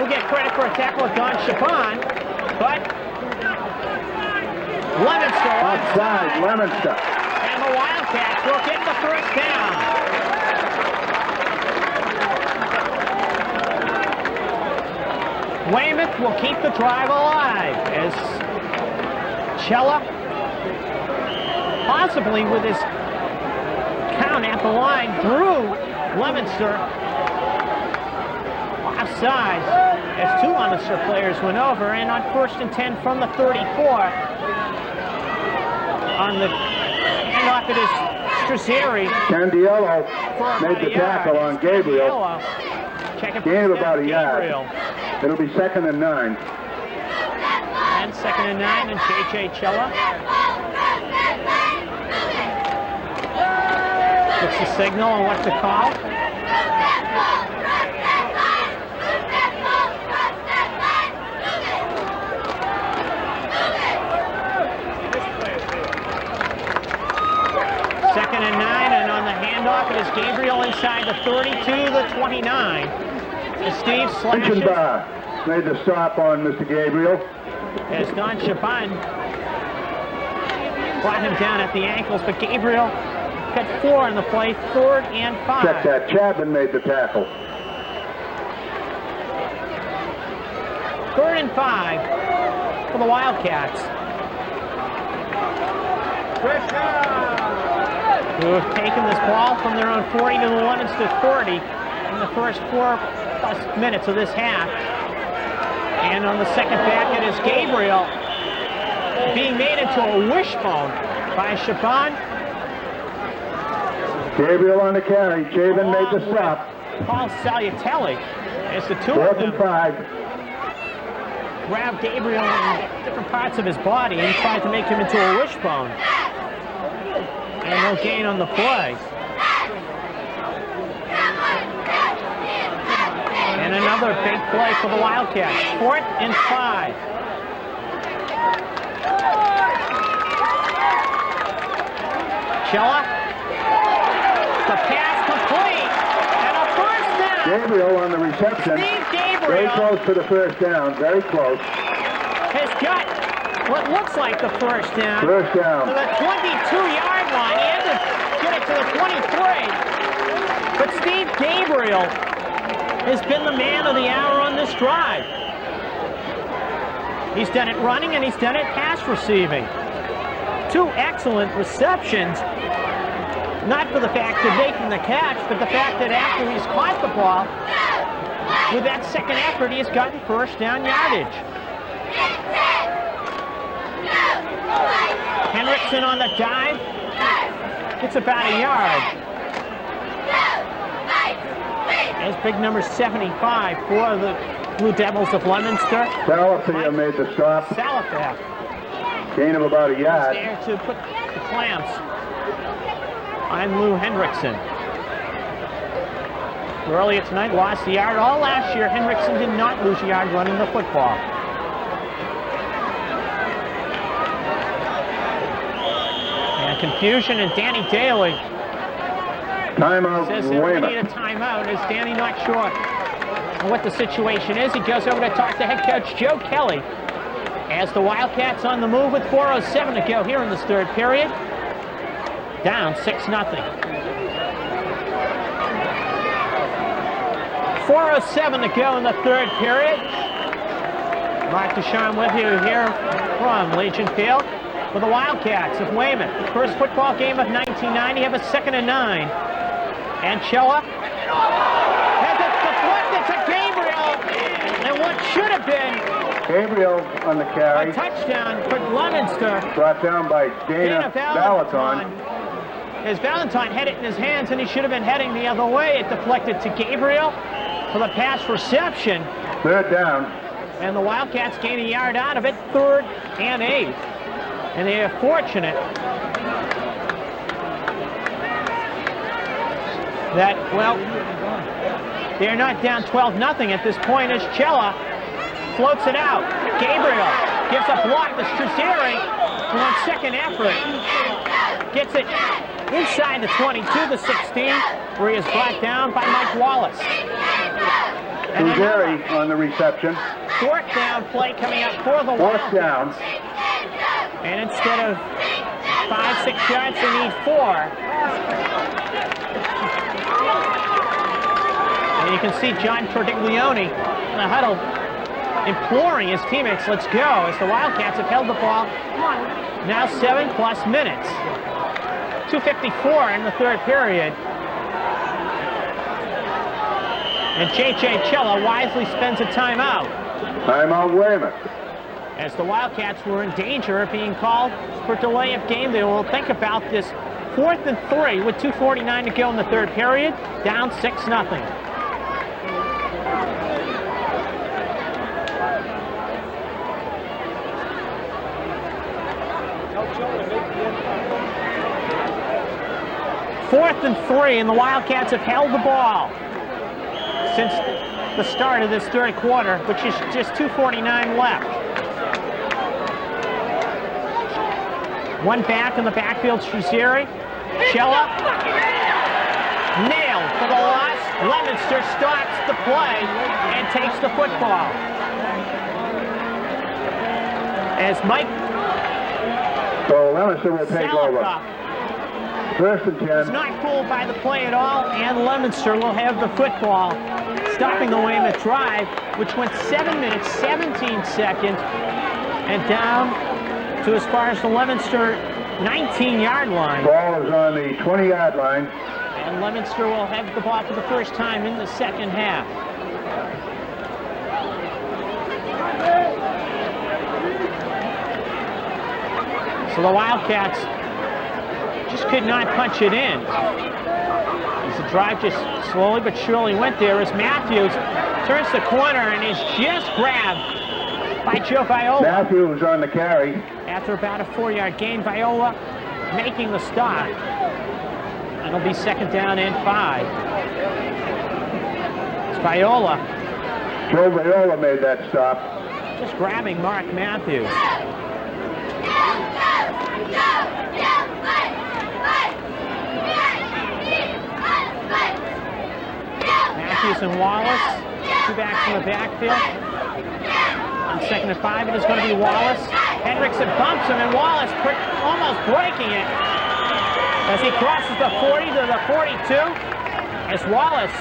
will get credit for a tackle of Don Chapon, but Leominster
Offside, Leominster.
and the Wildcats will get the first down. Weymouth will keep the drive alive as Chella, possibly with his count at the line, drew Leominster offsides as 2 Leominster players went over, and on 1st and 10 from the 34, on the handoff it is Strazzeri.
Candiello made the tackle on Gabriel. Gain of about a yard. It'll be 2nd and 9.
And 2nd and 9, and J.J. Chella gets the signal on what to call. Second and 9, and on the handoff it is Gabriel inside the 32, the 29. As Steve slashes.
Reichenbach made the stop on Mr. Gabriel.
As Don Chapon brought him down at the ankles, but Gabriel got 4 on the play, 3rd and 5.
Check that. Chapman made the tackle.
3rd and 5 for the Wildcats, who have taken this ball from their own 40 to the Leominster 30 in the first 4+ minutes of this half. And on the second back, it is Gabriel being made into a wishbone by Shaban.
Gabriel on the carry. Chabin made the stop.
Paul Salutelli, as the two
4th
of them
and 5.
grabbed Gabriel in different parts of his body and tried to make him into a wishbone. And no gain on the play. And another big play for the Wildcats. 4th and 5. Chella. The pass complete. And a first down.
Gabriel on the reception.
Steve
Very
Gabriel
close to the first down. Very close.
has got what looks like the first down.
First down.
To the 22-yard line. He had to get it to the 23. But Steve Gabriel has been the man of the hour on this drive. He's done it running and he's done it pass receiving. 2 excellent receptions. Not for the fact of making the catch, but the fact that after he's caught the ball, with that second effort, he has gotten first down yardage. Hendrickson on the dive. It's about a yard. As big number 75 for the Blue Devils of Leominster.
Salafia made the stop.
Salafia.
Gain of about a yard.
There to put the clamps on Lou Hendrickson. Earlier tonight, lost the yard. All last year, Hendrickson did not lose a yard running the football. And confusion, and Danny Daly
Timeout,
says that we
Weymouth.
need a timeout. Is Danny not sure what the situation is? He goes over to talk to head coach Joe Kelly as the Wildcats on the move with 4:07 to go here in this third period. Down 6-0. 4:07 to go in the third period. Mark Deshawn with you here from Legion Field for the Wildcats of Weymouth. First football game of 1990. Have a 2nd and 9. And Chella has it deflected to Gabriel. And what should have been
Gabriel on the
a
carry.
touchdown for Leominster.
Brought down by Dana Valaton.
As Valentine had it in his hands, and he should have been heading the other way. It deflected to Gabriel for the pass reception.
3rd down.
And the Wildcats gain a yard out of it. 3rd and 8. And they are fortunate that, well, they're not down 12-0 at this point as Chella floats it out. Gabriel gives a block to Struzeri on second effort. Gets it inside the 22, the 16, where he is brought down by Mike Wallace. And
Struzeri on the reception.
4th down play coming up for the
4th
Wildcats.
down.
And instead of 5-6 yards, they need 4. And you can see John Tordiglione in the huddle imploring his teammates, let's go, as the Wildcats have held the ball now 7+ minutes. 2:54 in the third period. And J.J. Chella wisely spends a timeout.
Timeout, Weymouth.
As the Wildcats were in danger of being called for delay of game, they will think about this 4th and 3 with 2:49 to go in the third period, down 6-0. Fourth and 3, and the Wildcats have held the ball since the start of this third quarter, which is just 2:49 left. One back in the backfield, Struzeri. Chella. Nailed for the loss. Leominster stops the play and takes the football. As Mike
So Leominster will take over.
Salikoff
1st and 10.
is not fooled by the play at all, and Leominster will have the football, stopping the Weymouth drive, which went 7 minutes, 17 seconds, and down to as far as the Leominster 19-yard line.
Ball is on the 20-yard line.
And Leominster will have the ball for the first time in the second half. So the Wildcats just could not punch it in. As the drive just slowly but surely went there as Matthews turns the corner and is just grabbed by Joe Viola.
Matthews on the carry.
After about a 4-yard gain, Viola making the stop. And it'll be second down and 5. It's Viola.
Joe Viola made that stop.
Just grabbing Mark Matthews. Matthews and Wallace, 2 backs in the backfield. On second and 5, it is going to be Wallace. Hendrickson bumps him, and Wallace almost breaking it as he crosses the 40 to the 42. As Wallace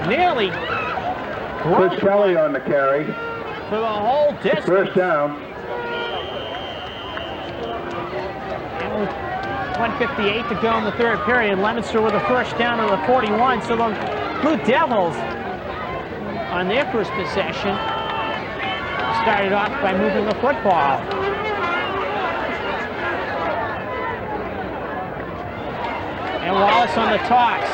nearly
Chris Kelly on the carry.
For the whole distance.
First down.
1:58 to go in the third period. Leominster with a first down on the 41. So the Blue Devils on their first possession started off by moving the football. And Wallace on the toss.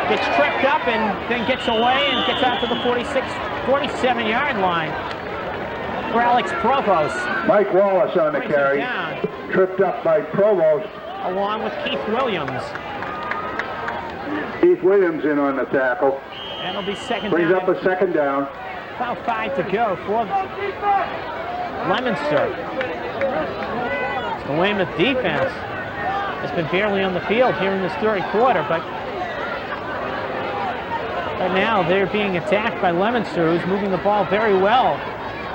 Gets tripped up and then gets away and gets out to the 47-yard line for Alex Provost.
Mike Wallace on the carry. Tripped up by Provost.
Along with Keith Williams.
Keith Williams in on the tackle.
And it'll be second
Brings
down.
up a second down.
About 5 to go for Leominster. The Weymouth defense has been barely on the field here in this third quarter, but now they're being attacked by Leominster, who's moving the ball very well.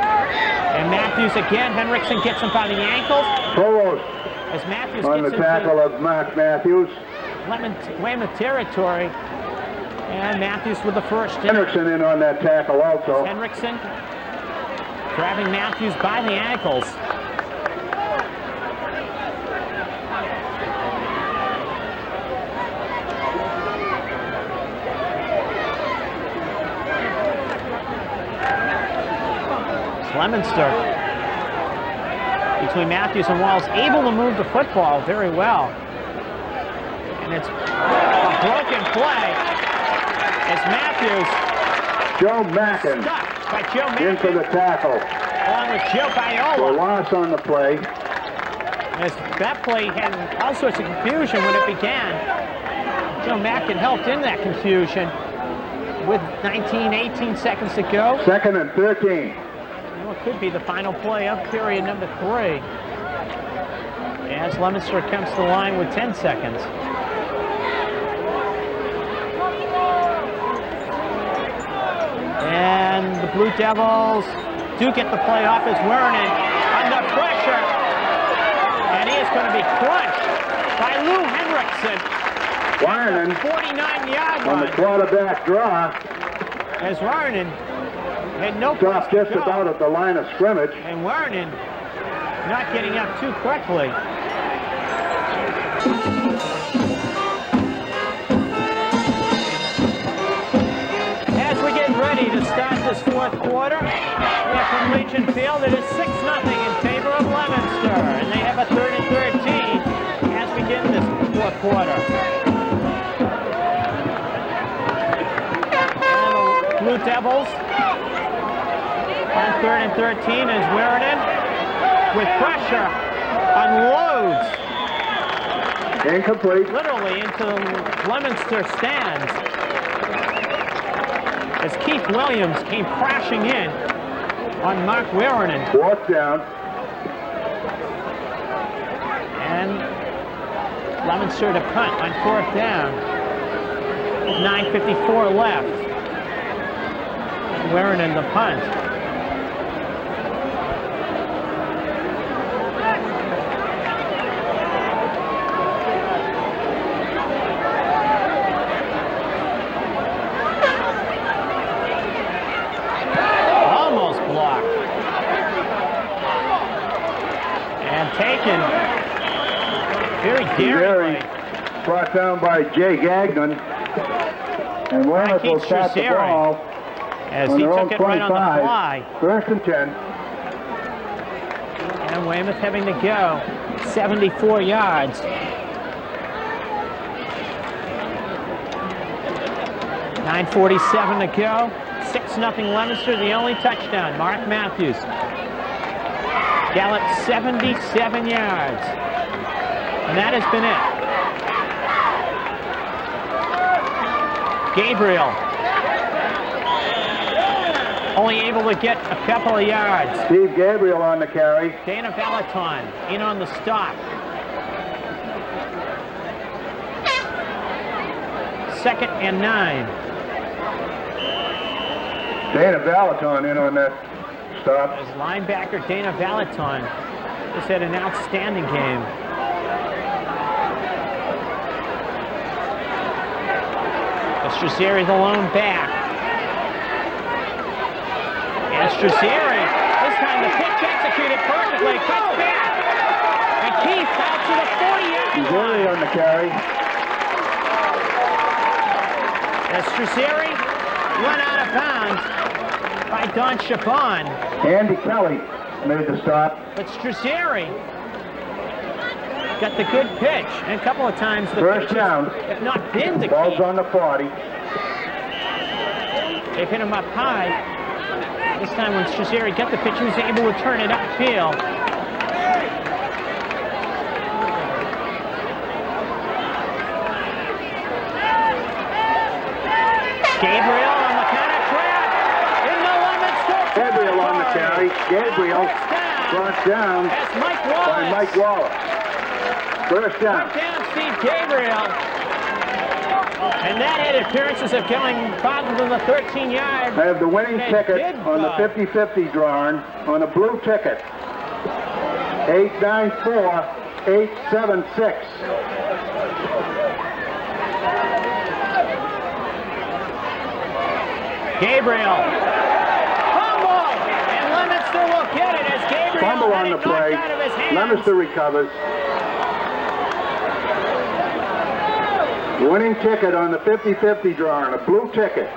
And Matthews again. Hendrickson gets him by the ankles.
Provost
as Matthews
on the
gets
tackle of Mark Matthews.
Weymouth territory. And Matthews with the first.
Hendrickson in on that tackle also.
Hendrickson grabbing Matthews by the ankles. Leominster between Matthews and Wallace, able to move the football very well. And it's a broken play as Matthews
Joe Mackin
stuck by Joe Mackin
into the tackle.
Along with Joe Viola.
A loss on the play.
As that play had all sorts of confusion when it began. Joe Mackin helped in that confusion with 18 seconds to go.
Second and 13.
Well, it could be the final play of period number 3. As Leominster comes to the line with 10 seconds. And the Blue Devils do get the play off as Werner under pressure. And he is going to be crunched by Lou Hendrickson.
Werner
49-yard line.
on the quarterback draw.
As Werner had no
Stopped
place
just
to go.
about at the line of scrimmage.
And Werner not getting up too quickly. As we get ready to start this fourth quarter, here from Legion Field, it is 6-0 in favor of Leominster. And they have a 3rd and 13 as we get this fourth quarter. And the Blue Devils on 3rd and 13 as Werner with pressure unloads
Incomplete.
literally into the Leominster stands as Keith Williams came crashing in on Mark Werner.
Fourth down.
And Leominster to punt on 4th down. 9:54 left. Werner the punt. taken very daringly.
Brought down by Jay Gagnon. And Weymouth will start the ball
as
on
he
their
took
own
it right on the
25.
fly.
1st and 10.
And Weymouth having to go 74 yards. .9:47 to go. 6-0 Leominster, the only touchdown. Mark Matthews galloped 77 yards. And that has been it. Gabriel only able to get a couple of yards.
Steve Gabriel on the carry.
Dana Valaton in on the stop. 2nd and 9.
Dana Valaton in on that stop.
As linebacker Dana Valaton has had an outstanding game. Estruzeri the lone back. Estruzeri, this time the pitch executed perfectly, cuts back. And Keith out to the 40-yard line.
On the carry.
Estruzeri went out of bounds by Don Chabon.
Andy Kelly made the stop.
But Estruzeri got the good pitch, and a couple of times the
First
pitches
down.
have not been to
Ball's
Keith.
on the 40.
They've hit him up high. This time when Estruzeri got the pitch, he was able to turn it upfield. Gabriel on the counter trap in the Leominster.
Gabriel on the carry. Gabriel brought down
That's Mike
by
Wallace.
Mike Wallace. First down.
Put down Steve Gabriel. And that had appearances of going farther than the 13-yard.
I have the winning
It
ticket
did
on the
go.
50-50 drawing on a blue ticket. 894-876.
Gabriel. Fumble! And Leominster will get it as Gabriel
Fumble
had
on
it
the play.
knocked out of his hands.
Leominster recovers. The winning ticket on the 50-50 drawing, a blue ticket.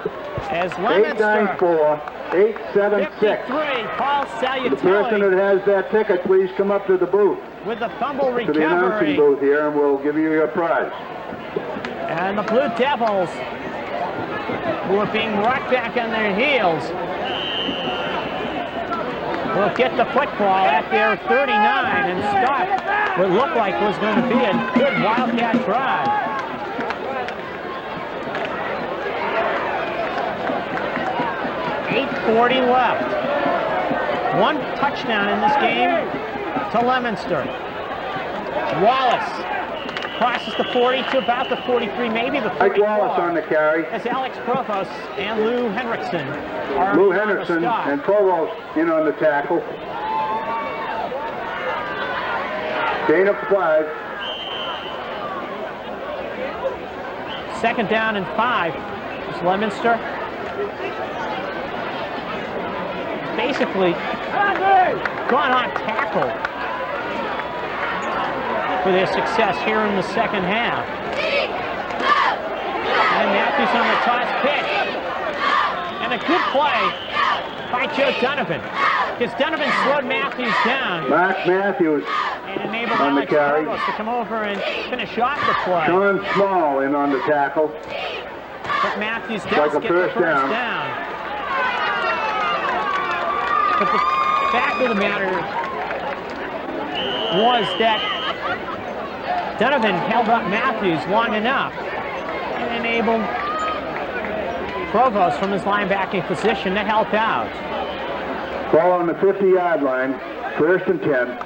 As Leominster
894-876.
53, Paul
The person that
Salutore
has that ticket, please come up to the booth,
with the fumble
to the announcing
recovery.
booth here, and we'll give you your prize.
And the Blue Devils, who are being rocked back on their heels, will get the football at their 39 and stop what looked like was going to be a good Wildcat drive. .8:40 left. One touchdown in this game to Leominster. Wallace crosses the 40 to about the 43, maybe the 44.
Mike Wallace on the carry.
As Alex Provost and Lou Henriksen are
Lou
on the
Henderson
stop.
and Provost in on the tackle. Gain of 5.
2nd down and 5. It's Leominster. Basically gone on tackle for their success here in the second half. And Matthews on the toss pitch. And a good play by Joe Donovan. Because Donovan slowed Matthews down
Mark Matthews
and enabled
on the
Alex
carry.
Provost to come over and finish off the play.
Sean Small in on the tackle.
But Matthews does
Like a
get the
first
first
down.
down. But the fact of the matter was that Donovan held up Matthews long enough and enabled Provost from his linebacking position to help out.
Ball on the 50-yard line. 1st and 10.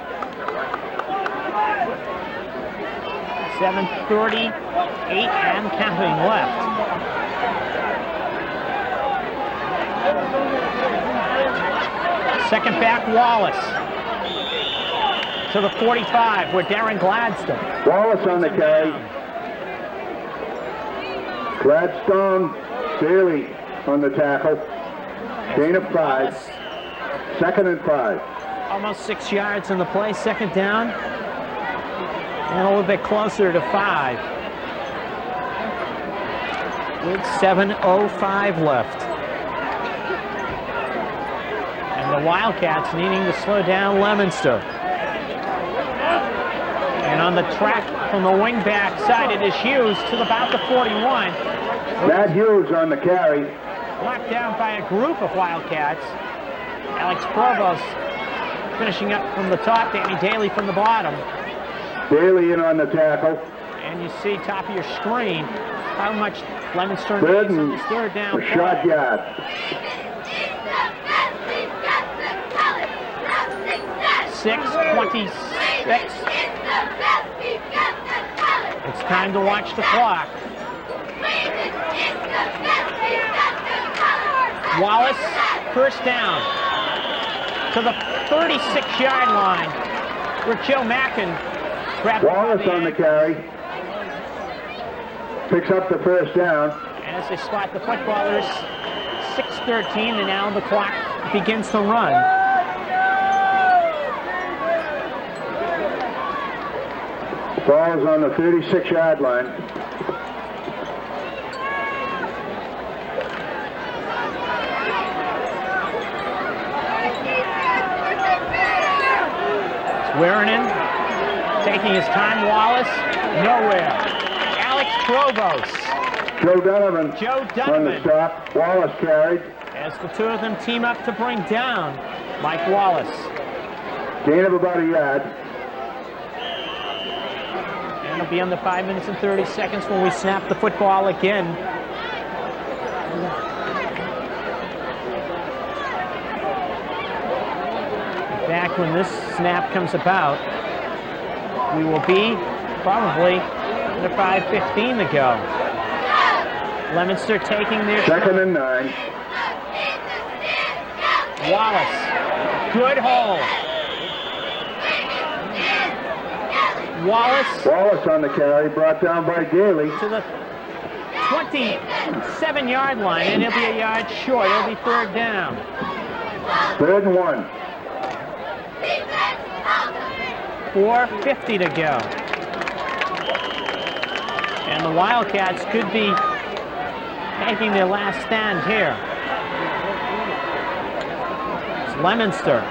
7:38 and counting left. Second back Wallace to the 45 where Darren Gladstone.
Wallace on the carry. Gladstone Daly on the tackle. Gain of 5. 2nd and 5.
Almost 6 yards in the play, second down. And a little bit closer to 5. With 7:05 left. And the Wildcats needing to slow down Leominster. And on the track from the wingback side, it is Hughes to about the 41.
Matt Hughes on the carry.
Knocked down by a group of Wildcats. Alex Provost finishing up from the top, Danny Daly from the bottom.
Daly in on the tackle.
And you see top of your screen how much Leominster
Third
needs on
and
this third down
a short yard.
6:26. It's time to watch the clock. Wallace, first down to the 36-yard line where Joe Mackin grabbed
Wallace on the carry. Picks up the first down.
And as they spot the footballers, 6:13, and now the clock begins to run.
Ball is on the 36-yard line.
Swearingen taking his time. Wallace, nowhere. Alex Provost.
Joe Donovan on the stop. Wallace carried.
As the two of them team up to bring down Mike Wallace.
Gain of about a yard.
And it'll be under 5 minutes and 30 seconds when we snap the football again. In fact, when this snap comes about, we will be probably under 5:15 to go. Leominster taking their
second and 9.
Wallace, good hole.
Wallace on the carry, brought down by Daly.
To the 27-yard line, and it'll be a yard short. It'll be third down.
Third and 1.
4:50 to go. And the Wildcats could be making their last stand here. It's Leominster.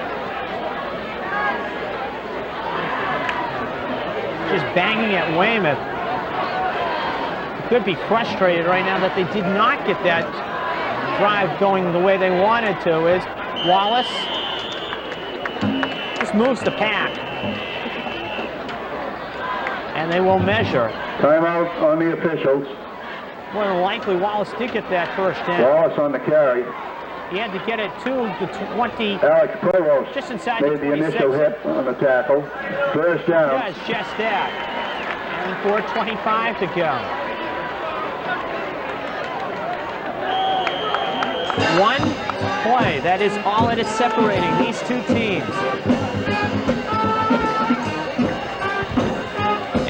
Just banging at Weymouth. Could be frustrated right now that they did not get that drive going the way they wanted to. Is Wallace just moves the pack. And they will measure.
Timeout on the officials.
More than likely, Wallace did get that first down.
Wallace on the carry.
He had to get it to the 20.
Alex Provost
just inside
made
the
the initial hit on the tackle. First down.
Does just that. And 4:25 to go. One play. That is all that is separating these two teams.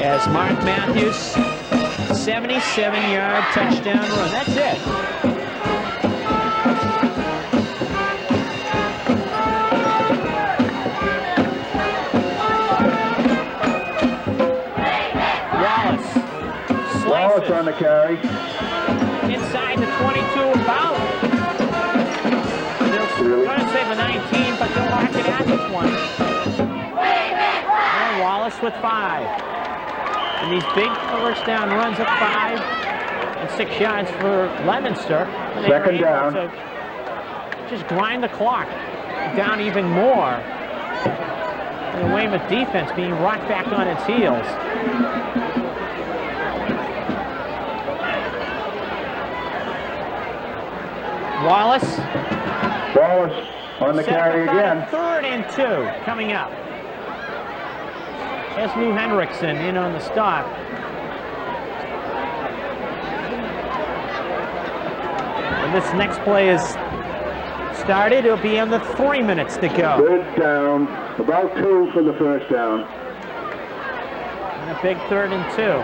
As Mark Matthews, 77-yard touchdown run. That's it.
Wallace on the carry.
Inside the 22 about. They're going to say the 19, but they'll mark it at the 20. And Wallace with 5. And these big first down runs of 5 and 6 yards for Leominster.
Second down.
To just grind the clock down even more. And the Weymouth defense being rocked back on its heels. Wallace on the carry again. Third and 2 coming up. There's Lou Hendrickson in on the stop. When this next play is started, it'll be under 3 minutes to go.
Third down, about 2 for the first down.
And a big 3rd and 2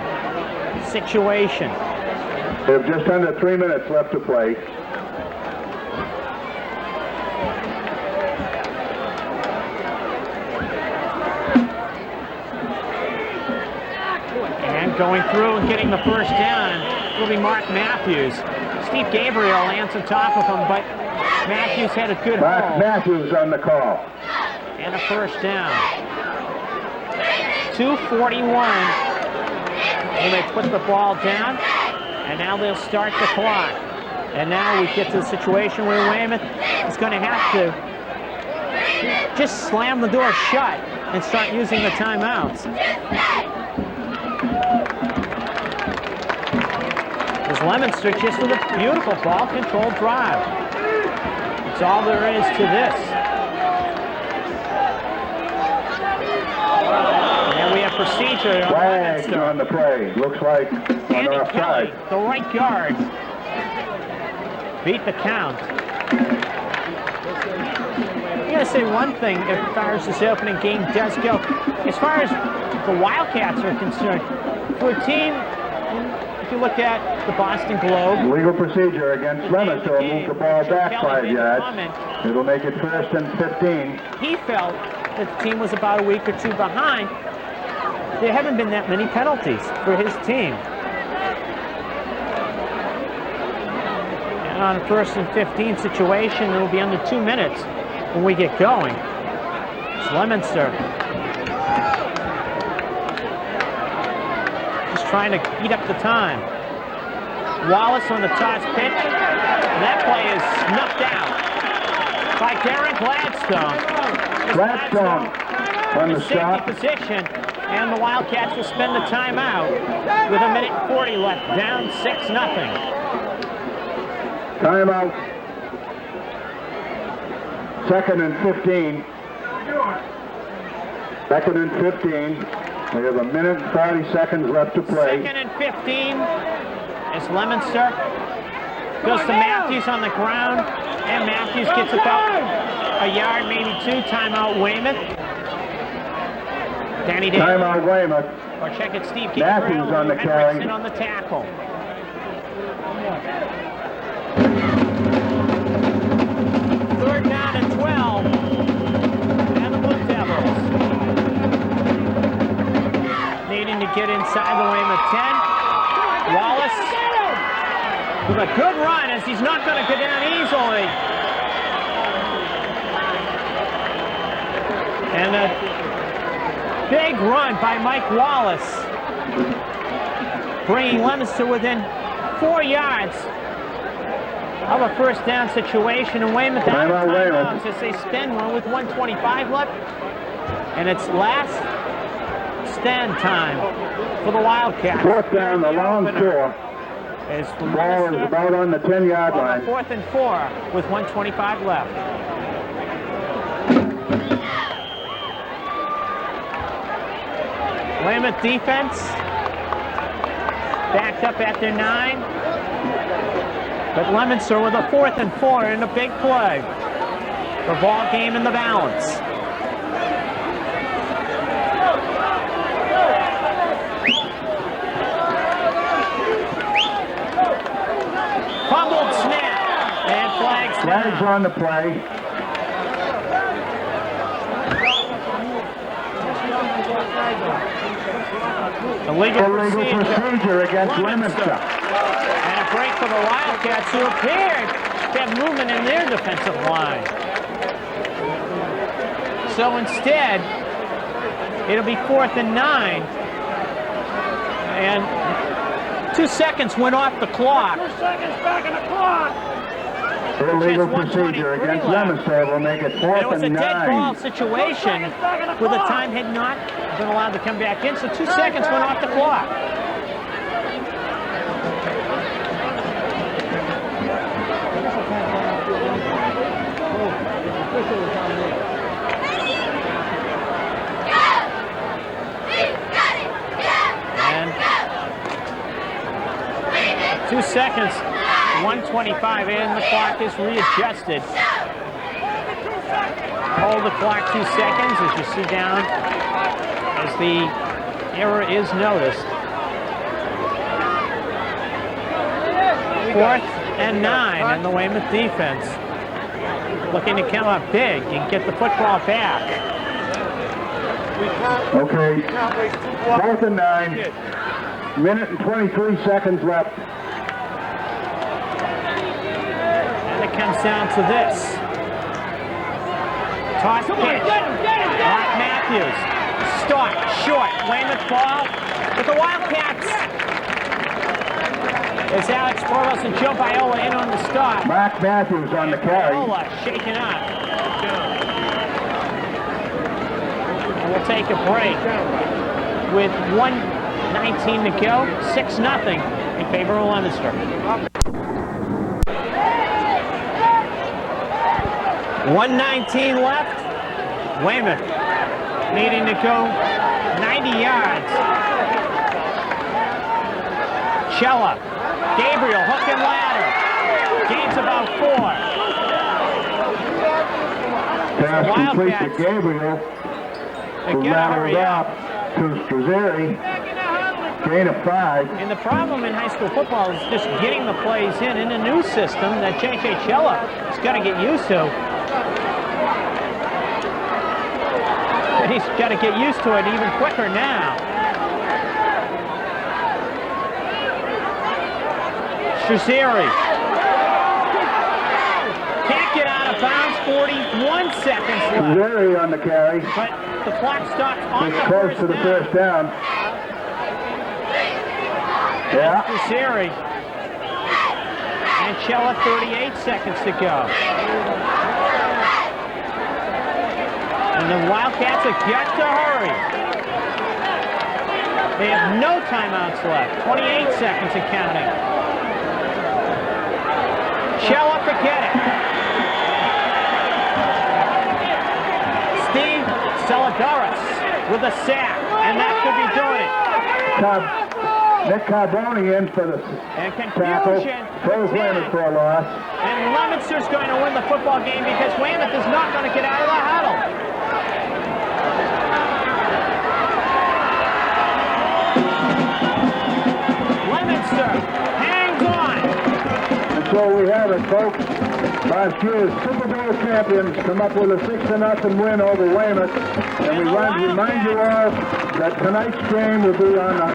situation.
They have just under 3 minutes left to play.
going through and getting the first down will be Mark Matthews. Steve Gabriel lands on top of him, but Matthews had a good
Mark
hold.
Matthews on the call.
And a first down. 2:41. And they put the ball down, and now they'll start the clock. And now we get to the situation where Weymouth is going to have to just slam the door shut and start using the timeouts. As Leominster just with a beautiful ball-controlled drive. That's all there is to this. And we have procedure on
Flags
Leominster.
on the play. Looks like on
Andy
our
Kelly,
side.
the right guard, beat the count. I'm going to say one thing as far as this opening game does go. As far as the Wildcats are concerned, for a team, if you look at the Boston Globe,
Legal procedure against Leominster will move the ball back 5 yards. It'll make it 1st and 15.
he felt that the team was about a week or two behind. There haven't been that many penalties for his team. And on a 1st and 15 situation, it will be under 2 minutes when we get going. It's Leominster just trying to eat up the time. Wallace on the toss pitch, and that play is snuffed out by Darren Gladstone.
Gladstone on the
safety
stop.
position, and the Wildcats will spend the timeout with 1:40 left, down 6-0.
Timeout. 2nd and 15. 2nd and 15. We have 1 minute and 40 seconds left to play.
2nd and 15 as Leominster goes to Matthews on the ground, and Matthews gets about a yard, maybe 2. Timeout Weymouth. Danny Davis.
Timeout Weymouth.
Or check it, Steve
Matthews
Gabriel,
on the
Hendrickson
carry.
on the tackle. Third down and 12. And the Blue Devils needing to get inside the Weymouth 10. Wallace with a good run as he's not going to go down easily. And a big run by Mike Wallace, bringing Leominster within 4 yards of a first down situation. And Weymouth out of timeouts as they spend one with 1:25 left. And it's last stand time for the Wildcats.
4th down, the long 4. The ball is about on the 10-yard line.
4th and 4 with 1:25 left. Weymouth defense backed up at their 9. But Leominster with a 4th and 4 in a big play. The ball game in the balance. Fumbled snap and flags down.
Flags on the play.
Illegal
procedure against Leominster.
And a break for the Wildcats, who appeared to have movement in their defensive line. So instead, it'll be 4th and 9. And 2 seconds went off the clock.
2 seconds back in the clock.
Illegal procedure against Leominster will make it 4th
It was a
and
dead
9.
ball situation where the time had not been allowed to come back in, so 2 seconds went off the clock. And 2 seconds, 1:25 in, the clock is readjusted. Hold the clock 2 seconds as you see down as the error is noticed. 4th and 9, and the Weymouth defense looking to come up big and get the football back.
Okay, 4th and 9. Minute and 23 seconds left.
And it comes down to this. Toss pitch. Mark Matthews. Start. Short. Weymouth ball. With the Wildcats. It's Alex Burles and Joe Viola in on the start.
Mark Matthews on the carry.
Viola shaking up. And we'll take a break with 1:19 to go. 6-0 in favor of Leominster. 1:19 left. Weymouth needing to go 90 yards. Chella. Gabriel, hook and ladder. Gains about 4.
Pass complete to Gabriel.
They
Who
gotta
rattled
hurry up.
up to Strazzeri. Gain of 5.
And the problem in high school football is just getting the plays in a new system that J.J. Chella has got to get used to. And he's got to get used to it even quicker now. Strazzeri can't get out of bounds. 41 seconds left.
Strazzeri on the carry.
But the clock stops on
It's
the
close to the first down. Yeah.
Strazzeri. And Chella, 38 seconds to go. And the Wildcats have got to hurry. They have no timeouts left. 28 seconds and counting. Chella, forget it. Steve Saladaris with a sack, and that could be doing it.
Nick Carboni in for the
And
tackle.
confusion.
Throws Weymouth for a loss.
And Leominster's going to win the football game because Weymouth is not going to get out of the huddle. Leominster hangs on.
And so we have it, folks. Last year's Super Bowl champions come up with a 6-0 win over Weymouth. And we remind you all that tonight's game will be on